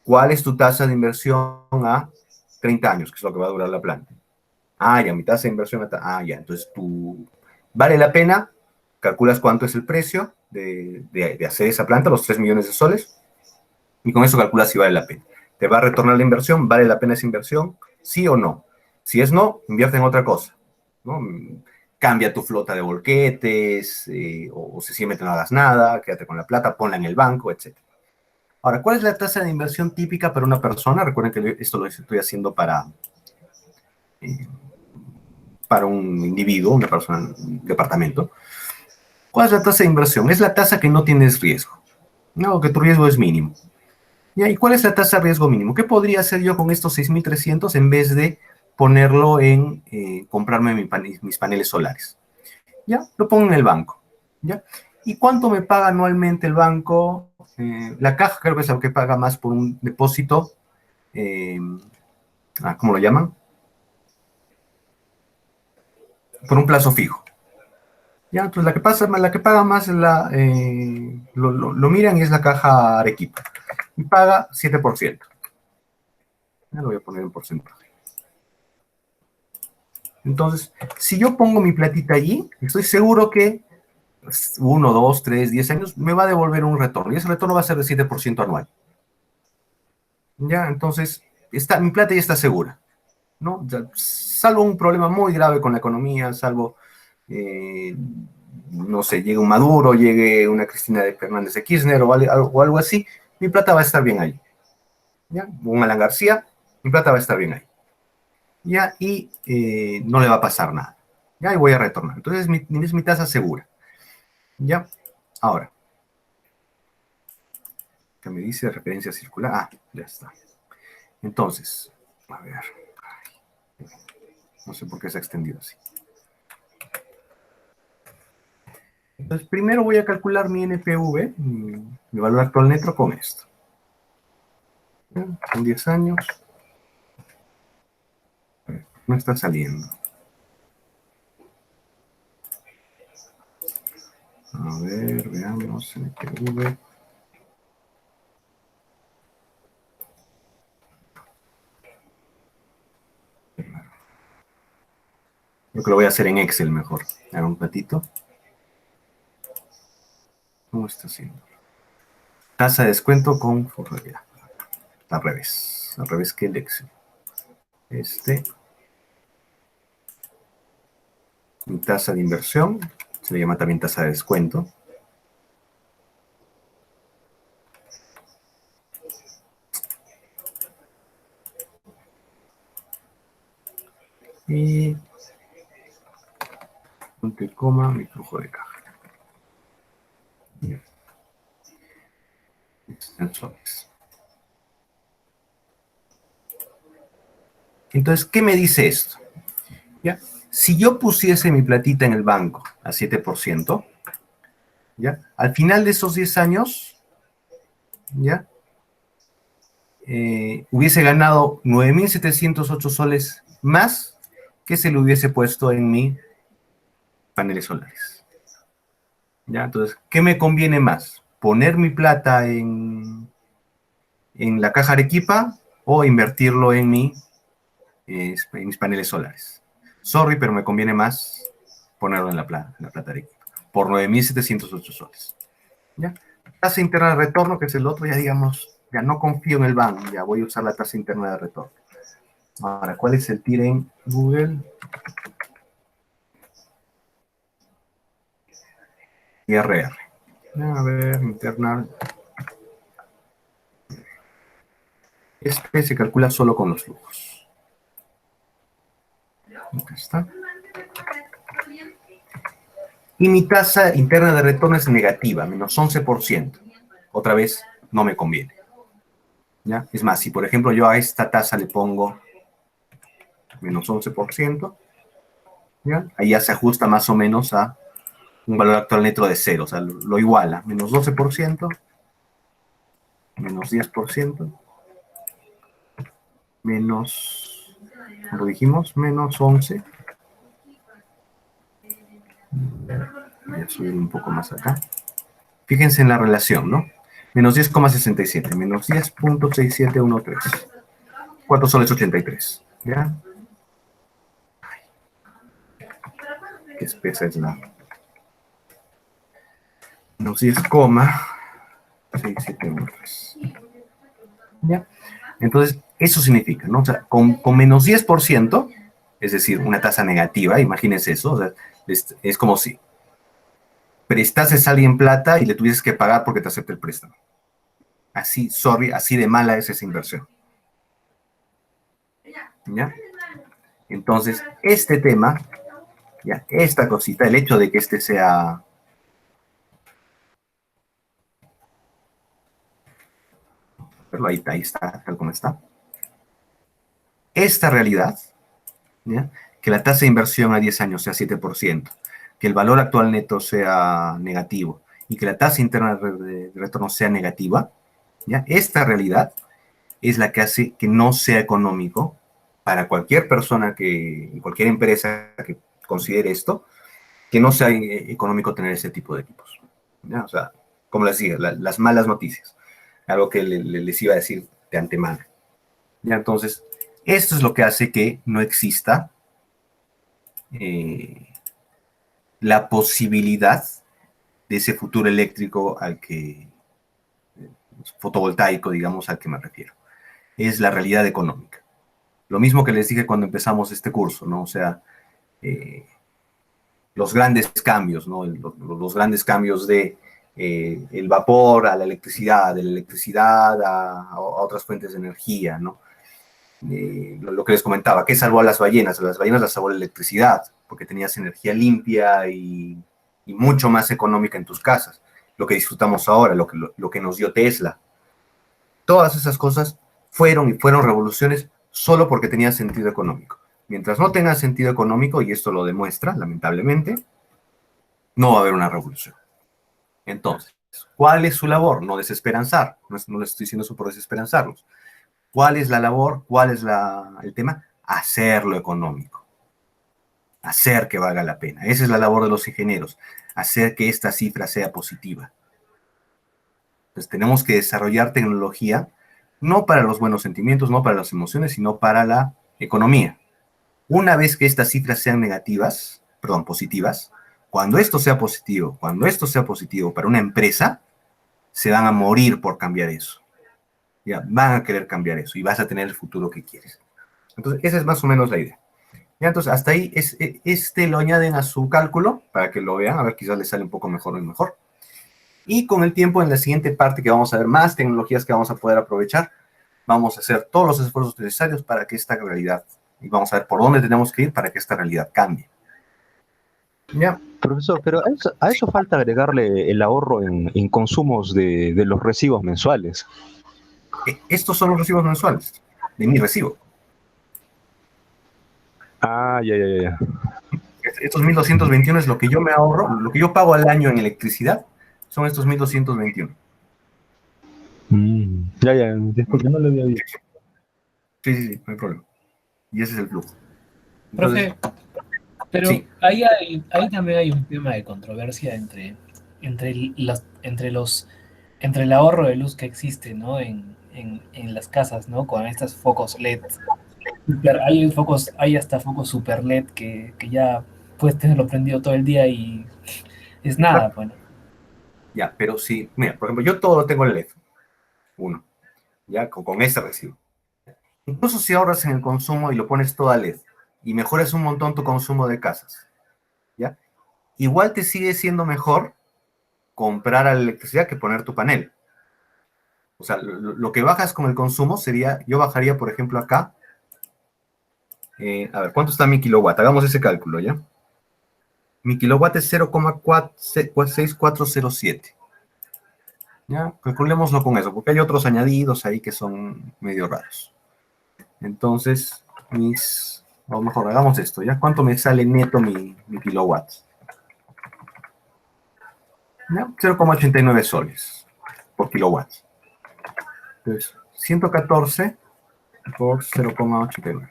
¿Cuál es tu tasa de inversión a 30 años, que es lo que va a durar la planta? Ya, mi tasa de inversión, ya, entonces tú, ¿vale la pena? Calculas cuánto es el precio de hacer esa planta, los 3 millones de soles, y con eso calculas si vale la pena. ¿Te va a retornar la inversión? ¿Vale la pena esa inversión? ¿Sí o no? Si es no, invierte en otra cosa, ¿no? Cambia tu flota de volquetes, o sencillamente no hagas nada, quédate con la plata, ponla en el banco, etc. Ahora, ¿cuál es la tasa de inversión típica para una persona? Recuerden que esto lo estoy haciendo para un individuo, una persona, un departamento. ¿Cuál es la tasa de inversión? Es la tasa que no tienes riesgo, ¿no? Que tu riesgo es mínimo. ¿Ya? ¿Y cuál es la tasa de riesgo mínimo? ¿Qué podría hacer yo con estos 6.300 en vez de ponerlo en comprarme mis paneles solares? ¿Ya? Lo pongo en el banco. ¿Ya? ¿Y cuánto me paga anualmente el banco? La caja creo que es lo que paga más por un depósito. ¿Cómo lo llaman? Por un plazo fijo. Ya, entonces la que paga más lo miran y es la caja Arequipa. Y paga 7%. Ya lo voy a poner en porcentaje. Entonces, si yo pongo mi platita allí, estoy seguro que 1, 2, 3, 10 años me va a devolver un retorno. Y ese retorno va a ser de 7% anual. Ya, entonces, mi plata ya está segura, ¿no? Ya, salvo un problema muy grave con la economía, salvo, no sé, llegue un Maduro, llegue una Cristina de Fernández de Kirchner o algo así, mi plata va a estar bien ahí. ¿Ya? Un Alan García, mi plata va a estar bien ahí. ¿Ya? Y no le va a pasar nada. ¿Ya? Y voy a retornar. Entonces, es mi tasa segura. ¿Ya? Ahora, que me dice referencia circular. Ya está. Entonces, a ver. No sé por qué se ha extendido así. Entonces, primero voy a calcular mi NPV, mi valor actual neto, con esto. Son 10 años. No está saliendo. A ver, veamos NPV. Yo creo que lo voy a hacer en Excel mejor. Haga un ratito. ¿Cómo está haciendo? Tasa de descuento con formalidad. Al revés que el Excel. Mi tasa de inversión, se le llama también tasa de descuento. Y punto y coma, mi flujo de caja. Bien. Entonces, ¿qué me dice esto? ¿Ya? Si yo pusiese mi platita en el banco a 7%, ¿ya? Al final de esos 10 años, ¿ya? Hubiese ganado 9.708 soles más que se le hubiese puesto en mis paneles solares. ¿Ya? Entonces, ¿qué me conviene más? ¿Poner mi plata en la caja Arequipa o invertirlo en mis paneles solares? Sorry, pero me conviene más ponerlo en la plata Arequipa, por 9.708 soles. ¿Ya? Tasa interna de retorno, que es el otro, ya digamos, ya no confío en el banco, ya voy a usar la tasa interna de retorno. Ahora, ¿cuál es el TIR en Google? IRR. A ver, internal. Este se calcula solo con los flujos. Acá está. Y mi tasa interna de retorno es negativa, menos 11%. Otra vez, no me conviene. ¿Ya? Es más, si por ejemplo yo a esta tasa le pongo menos 11%, ¿ya? Ahí ya se ajusta más o menos a un valor actual neto de 0, o sea, lo iguala. Menos 12%, menos 10%, menos, como dijimos, menos 11. Voy a subir un poco más acá. Fíjense en la relación, ¿no? Menos 10,67, menos 10,6713. 4 soles 83, ¿ya? Qué espesa es la... Menos 10,6713. ¿Ya? Entonces, eso significa, ¿no? O sea, con menos 10%, es decir, una tasa negativa, imagínense eso, o sea, es como si prestases a alguien plata y le tuvieses que pagar porque te acepta el préstamo. Así, sorry, así de mala es esa inversión. ¿Ya? Entonces, este tema, ya, esta cosita, el hecho de que este sea... Pero ahí está, tal como está. Esta realidad, ¿ya? Que la tasa de inversión a 10 años sea 7%, que el valor actual neto sea negativo y que la tasa interna de retorno sea negativa, ¿ya? Esta realidad es la que hace que no sea económico para cualquier persona, cualquier empresa que considere esto, que no sea económico tener ese tipo de equipos. ¿Ya? O sea, como les decía, las malas noticias, algo que les iba a decir de antemano. ¿Ya? Entonces, esto es lo que hace que no exista la posibilidad de ese futuro eléctrico fotovoltaico, digamos, al que me refiero. Es la realidad económica. Lo mismo que les dije cuando empezamos este curso, ¿no? O sea, los grandes cambios, ¿no? Los grandes cambios de el vapor a la electricidad, de la electricidad a otras fuentes de energía, ¿no? Lo que les comentaba, ¿qué salvó a las ballenas? A las ballenas las salvó la electricidad, porque tenías energía limpia y mucho más económica en tus casas. Lo que disfrutamos ahora, lo que nos dio Tesla. Todas esas cosas fueron revoluciones solo porque tenían sentido económico. Mientras no tenga sentido económico, y esto lo demuestra, lamentablemente, no va a haber una revolución. Entonces, ¿cuál es su labor? No desesperanzar. No les estoy diciendo eso por desesperanzarlos. ¿Cuál es la labor? ¿Cuál es el tema? Hacerlo económico. Hacer que valga la pena. Esa es la labor de los ingenieros. Hacer que esta cifra sea positiva. Entonces tenemos que desarrollar tecnología no para los buenos sentimientos, no para las emociones, sino para la economía. Una vez que estas cifras sean positivas, cuando esto sea positivo para una empresa, se van a morir por cambiar eso. Ya, van a querer cambiar eso y vas a tener el futuro que quieres. Entonces, esa es más o menos la idea. Ya, entonces, hasta ahí, lo añaden a su cálculo para que lo vean, a ver, quizás les sale un poco mejor o mejor. Y con el tiempo, en la siguiente parte que vamos a ver más tecnologías que vamos a poder aprovechar, vamos a hacer todos los esfuerzos necesarios para que esta realidad, y vamos a ver por dónde tenemos que ir para que esta realidad cambie. ¿Ya? Profesor, pero a eso falta agregarle el ahorro en consumos de los recibos mensuales. Estos son los recibos mensuales de mi recibo. Ah, ya. Estos 1.221 es lo que yo me ahorro, lo que yo pago al año en electricidad, son estos 1.221. Ya, después que no lo había visto. Sí, no hay problema. Y ese es el flujo. Entonces, profe, pero sí. ahí también hay un tema de controversia entre el ahorro de luz que existe, ¿no? En las casas, ¿no? Con estos focos LED. Hay hasta focos super LED que ya puedes tenerlo prendido todo el día y es nada, bueno. Ya, pero sí, mira, por ejemplo, yo todo lo tengo en LED. Uno, ya, con este recibo. incluso si ahorras en el consumo y lo pones todo a LED, y mejoras un montón tu consumo de casas, ¿ya? Igual te sigue siendo mejor comprar a la electricidad que poner tu panel. O sea, lo que bajas con el consumo sería, yo bajaría, por ejemplo, acá, a ver, ¿cuánto está mi kilowatt? Hagamos ese cálculo, ¿ya? Mi kilowatt es 0,6407. ¿Ya? Calculémoslo con eso, porque hay otros añadidos ahí que son medio raros. Entonces, o mejor, hagamos esto, ¿ya? ¿Cuánto me sale neto mi kilowatt? 0,89 soles por kilowatt. Entonces, 114 por 0,89.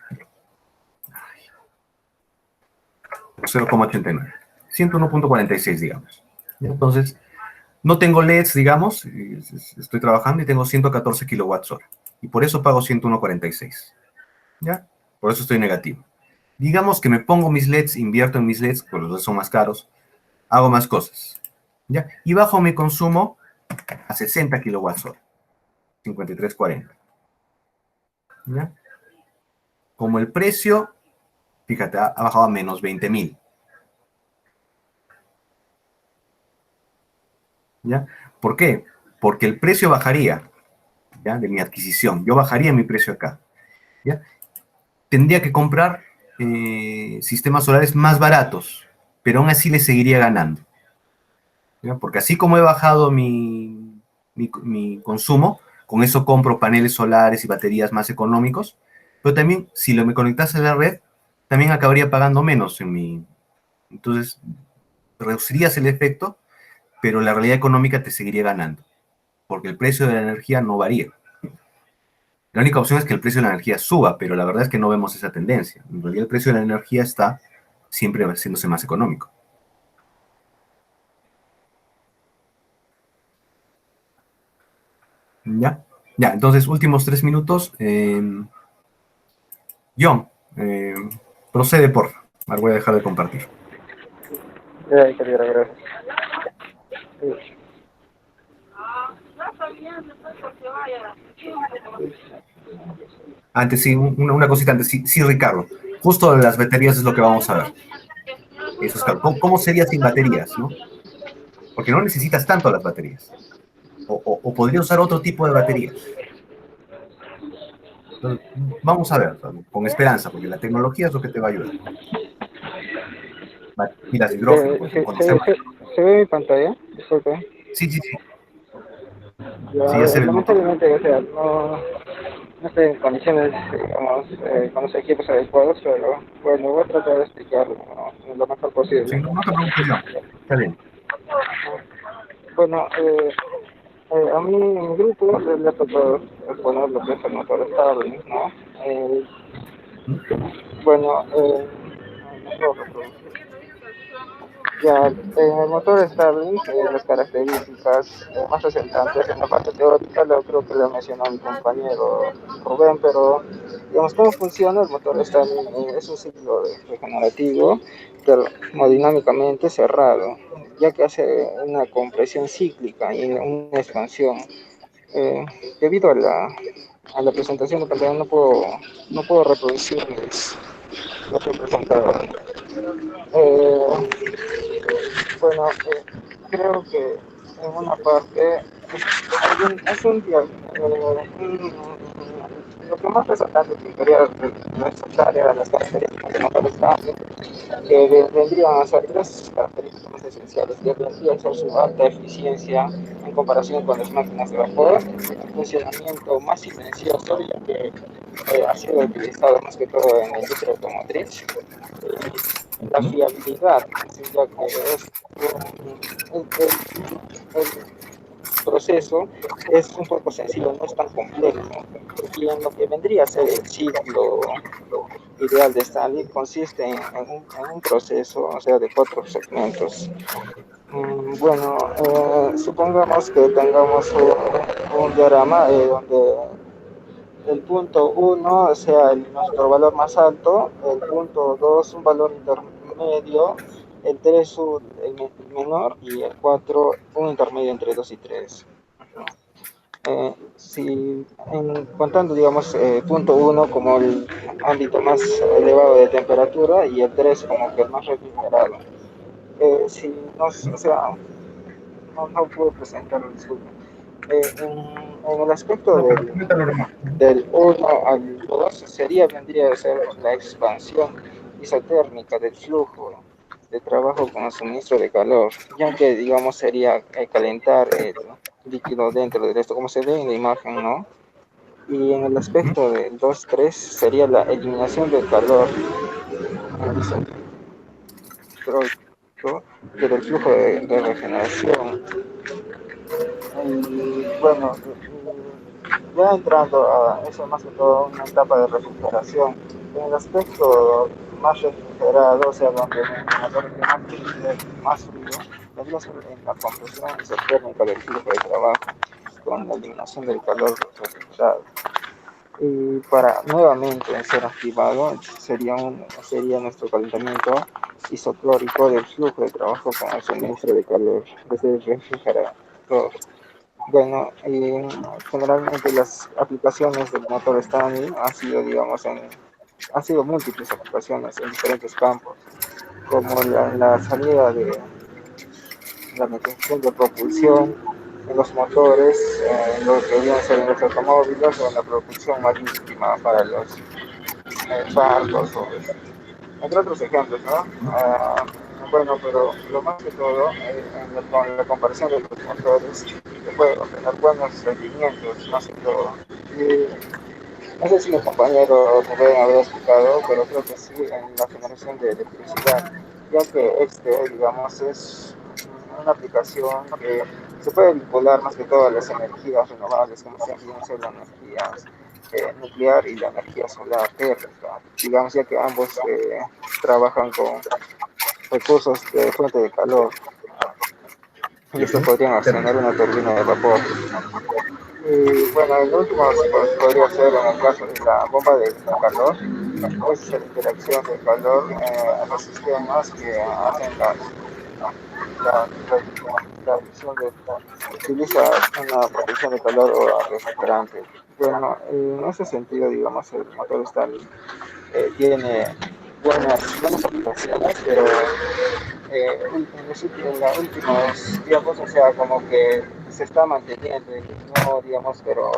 0,89. 101.46, digamos. Entonces, no tengo LEDs, digamos, estoy trabajando y tengo 114 kilowatts hora. Y por eso pago 101.46. ¿Ya? Por eso estoy negativo. Digamos que me pongo mis LEDs, invierto en mis LEDs, porque los LEDs son más caros, hago más cosas. ¿Ya? Y bajo mi consumo a 60 kilowatts hora. 53.40. ¿Ya? Como el precio, fíjate, ha bajado a menos 20.000. ¿Ya? ¿Por qué? Porque el precio bajaría, ¿ya? De mi adquisición. Yo bajaría mi precio acá, ¿ya? Tendría que comprar sistemas solares más baratos, pero aún así le seguiría ganando, ¿ya? Porque así como he bajado mi consumo, con eso compro paneles solares y baterías más económicos, pero también si me conectase a la red, también acabaría pagando menos en mi... Entonces, reducirías el efecto, pero la realidad económica te seguiría ganando, porque el precio de la energía no varía. La única opción es que el precio de la energía suba, pero la verdad es que no vemos esa tendencia. En realidad el precio de la energía está siempre haciéndose más económico. ¿Ya? Ya, entonces, últimos 3 minutos. John, procede, por favor. Ahora voy a dejar de compartir. Gracias. Antes, sí, una cosita antes. Sí, Ricardo. Justo las baterías es lo que vamos a ver. Eso es claro. ¿Cómo sería sin baterías, no? Porque no necesitas tanto las baterías. O podría usar otro tipo de baterías. Entonces, vamos a ver, con esperanza, porque la tecnología es lo que te va a ayudar. Pilas de hidrógeno, pues, ¿Se ve mi pantalla? Disculpe. Sí. Ya, Sí, ya se ve el motor. lamentablemente, o sea, no estoy en condiciones, digamos, con los equipos adecuados, pero bueno, voy a tratar de explicarlo, ¿no?, lo mejor posible. Sí, no te preocupes, no. Está bien. Bueno, a mí en mi grupo le ha tocado poner lo que es el motor estable, ¿no? Bueno, ya, en el motor Starlink, las características más resaltantes en la parte teórica, lo creo que lo mencionó mi compañero Rubén, pero digamos cómo funciona el motor Starlink. Es un ciclo regenerativo termodinámicamente cerrado, ya que hace una compresión cíclica y una expansión. Debido a la presentación de pantalla no puedo reproducirles lo que he presentado. Bueno, creo que en una parte es lo que más resaltante que quería resaltar era las características de motor estable, que vendrían a ser tres características más esenciales, que vendría a ser su alta eficiencia en comparación con las máquinas de vapor, un funcionamiento más silencioso, ya que ha sido utilizado más que todo en la industria automotriz, la fiabilidad, ya que el proceso es un poco sencillo, no es tan complejo, y en lo que vendría a ser el ciclo ideal de Stanley consiste en un proceso, o sea, de 4 segmentos. Bueno, supongamos que tengamos un diagrama donde el punto 1 sea nuestro valor más alto, el punto 2 un valor intermedio, el 3 el menor y el 4 un intermedio entre 2 y 3. Contando, digamos, punto uno como el ámbito más elevado de temperatura y el 3 como que el más refrigerado. Si no, o sea, no puedo presentarlo, disculpe. En el aspecto del 1 al 2 vendría a ser la expansión isotérmica del flujo de trabajo con el suministro de calor, ya que digamos sería calentar el líquido dentro de esto, como se ve en la imagen, ¿no? Y en el aspecto del 2-3 sería la eliminación del calor del flujo de regeneración. Y bueno, ya entrando a eso más que todo una etapa de refrigeración, en el aspecto más refrigerado, o sea, donde más frío, vendría a ser en la compresión isotérmica del flujo de trabajo, con la eliminación del calor refrigerado. Y para nuevamente ser activado sería nuestro calentamiento isoclórico del flujo de trabajo con el suministro de calor desde el refrigerador. Bueno, generalmente las aplicaciones del motor Stanley han sido múltiples aplicaciones en diferentes campos, como la salida de la mecanización de propulsión en los motores, en lo que deberían ser en los automóviles o en la propulsión marítima para los barcos, entre otros ejemplos, ¿no? Bueno, pero lo más que todo, con la comparación de los motores, se puede obtener buenos rendimientos, más que todo. Y no sé si los compañeros me pueden haber explicado, pero creo que sí, en la generación de electricidad, ya que digamos, es una aplicación que se puede vincular más que todo a las energías renovables, como vienen ser las energías nuclear y la energía solar térmica, digamos, ya que ambos trabajan con recursos de fuente de calor y estos podrían accionar una turbina de vapor. Y bueno, el último podría ser en el caso de la bomba de calor, es la interacción del calor a los sistemas que hacen la emisión utiliza una protección de calor o refrigerante. Bueno, en ese sentido, digamos, el motor Stanley tiene buenas aplicaciones, pero en los últimos tiempos, o sea, como que se está manteniendo, no digamos, pero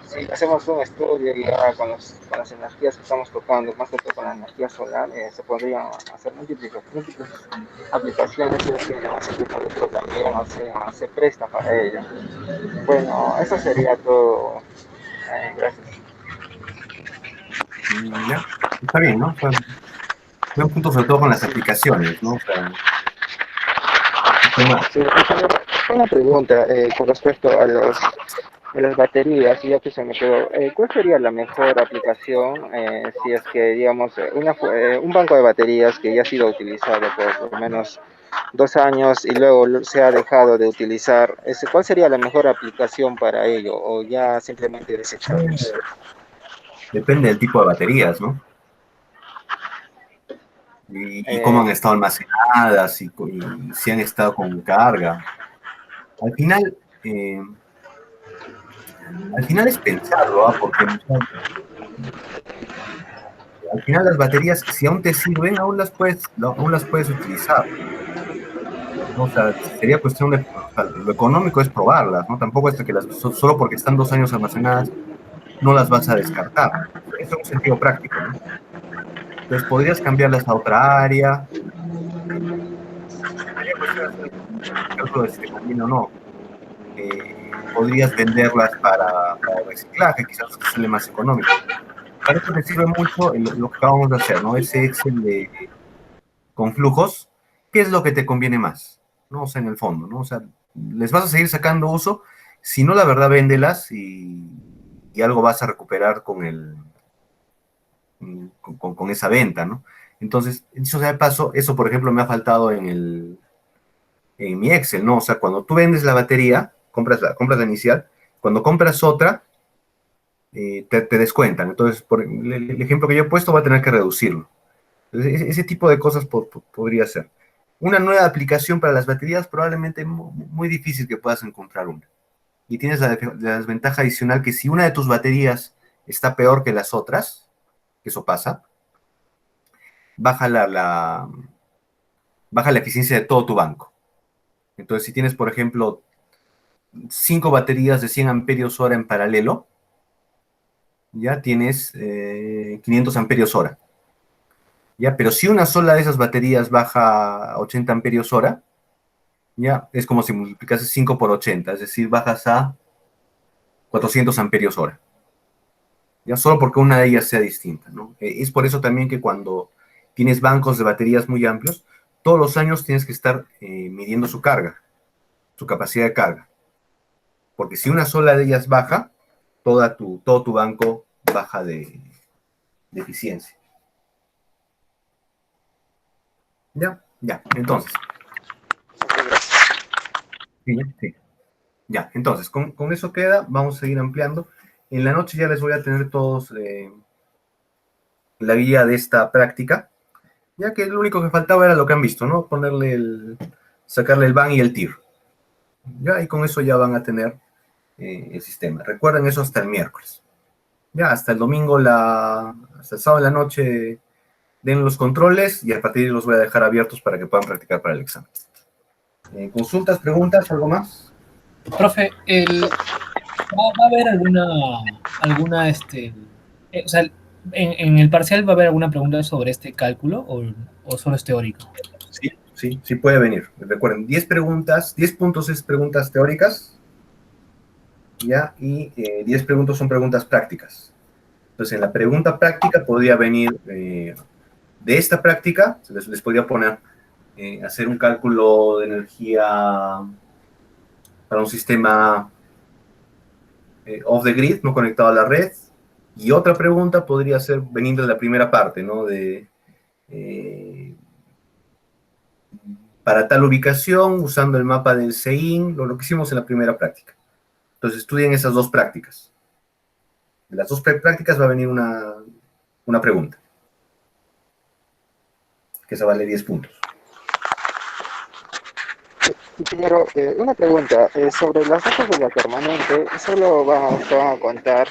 si hacemos un estudio ya con las energías que estamos tocando, más que todo con la energía solar, se podrían hacer múltiples aplicaciones que también se presta para ello. Bueno, eso sería todo. Gracias. Ya, está bien, ¿no? O sea, buen punto sobre todo con las aplicaciones, ¿no? O sea, sí, una pregunta con respecto a las baterías, ya que se me quedó, ¿cuál sería la mejor aplicación si es que, digamos, un banco de baterías que ya ha sido utilizado por lo menos 2 años y luego se ha dejado de utilizar, ¿cuál sería la mejor aplicación para ello o ya simplemente desecharlos? depende del tipo de baterías, ¿no? Y cómo han estado almacenadas y si han estado con carga. Al final, es pensarlo, ¿ah? Porque al final las baterías, si aún te sirven, aún las puedes utilizar. O sea, sería cuestión de, o sea, lo económico es probarlas, ¿no? Tampoco es que solo porque están 2 años almacenadas, no las vas a descartar. Eso es un sentido práctico, ¿no? Entonces podrías cambiarlas a otra área. Sería cuestión de hacer cálculo de si te conviene o no. Podrías venderlas para reciclaje, quizás te sale más económico. Para eso te sirve mucho lo que acabamos de hacer, ¿no? Ese Excel con flujos, ¿qué es lo que te conviene más? ¿No? O sea, en el fondo, ¿no? O sea, les vas a seguir sacando uso, si no, la verdad, véndelas y algo vas a recuperar con esa venta, ¿no? Entonces, dicho sea de paso, eso, por ejemplo, me ha faltado en mi Excel, ¿no? O sea, cuando tú vendes la batería, compras la inicial, cuando compras otra, te descuentan. Entonces, por el ejemplo que yo he puesto, va a tener que reducirlo. Entonces, ese tipo de cosas podría ser. Una nueva aplicación para las baterías, probablemente muy difícil que puedas encontrar una. y tienes la desventaja adicional que si una de tus baterías está peor que las otras, que eso pasa, baja baja la eficiencia de todo tu banco. Entonces, si tienes, por ejemplo, 5 baterías de 100 amperios hora en paralelo, ya tienes 500 amperios hora. ¿Ya? Pero si una sola de esas baterías baja a 80 amperios hora, ya es como si multiplicases 5 por 80, es decir, bajas a 400 amperios hora. Ya solo porque una de ellas sea distinta, ¿no? Es por eso también que cuando tienes bancos de baterías muy amplios, todos los años tienes que estar midiendo su carga, su capacidad de carga. Porque si una sola de ellas baja, todo tu banco baja de eficiencia. Ya, entonces. Sí. Ya, entonces, con eso queda, vamos a seguir ampliando. En la noche ya les voy a tener todos la guía de esta práctica, ya que lo único que faltaba era lo que han visto, ¿no? Sacarle el ban y el TIR. Ya, y con eso ya van a tener el sistema. Recuerden eso hasta el miércoles. Ya, hasta el domingo, hasta el sábado en la noche, den los controles y a partir de ahí los voy a dejar abiertos para que puedan practicar para el examen. ¿Consultas, preguntas, algo más? Profe, ¿va a haber alguna o sea, en el parcial va a haber alguna pregunta sobre este cálculo o solo es teórico? Sí puede venir. Recuerden, 10 puntos es preguntas teóricas, ¿ya? Y 10 preguntas son preguntas prácticas. Entonces, en la pregunta práctica podría venir, de esta práctica, les podría poner, hacer un cálculo de energía para un sistema off the grid, no conectado a la red. Y otra pregunta podría ser veniendo de la primera parte, ¿no? Para tal ubicación, usando el mapa del CEIN, lo que hicimos en la primera práctica. Entonces, estudien esas dos prácticas. De las dos prácticas va a venir una pregunta, que esa vale 10 puntos. Ingeniero, una pregunta. Sobre las hojas de la permanente, solo se van a contar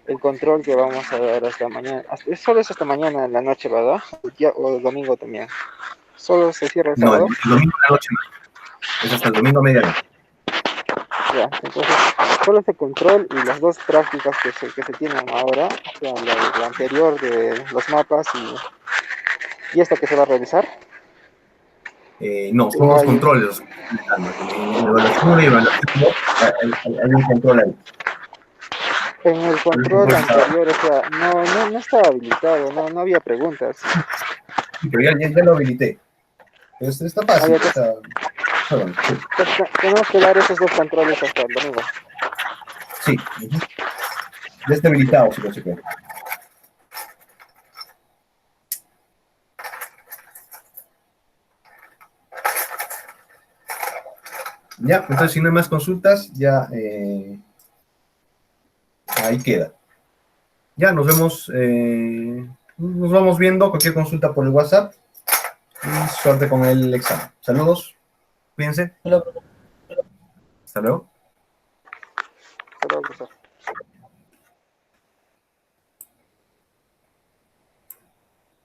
el control que vamos a dar hasta mañana. Solo es hasta mañana en la noche, ¿verdad? O el domingo también. ¿Solo se cierra el sábado? No, el domingo en la noche no. Es hasta el domingo a medianoche. Ya, entonces, solo ese control y las dos prácticas que se tienen ahora, o sea, la anterior de los mapas y esta que se va a realizar. No, son los controles. En evaluación 1 y evaluación 2 hay un control ahí. En el control anterior, o sea, no estaba habilitado, no había preguntas. Sí, pero ya lo habilité. Está fácil. Tenemos que dar esos dos controles hasta el domingo. Sí. Ya está habilitado, si no se puede. Ya, entonces si no hay más consultas, ya ahí queda. Ya, nos vemos, nos vamos viendo, cualquier consulta por el WhatsApp y suerte con el examen. Saludos, cuídense. Hola. Hasta luego. Hasta luego, profesor.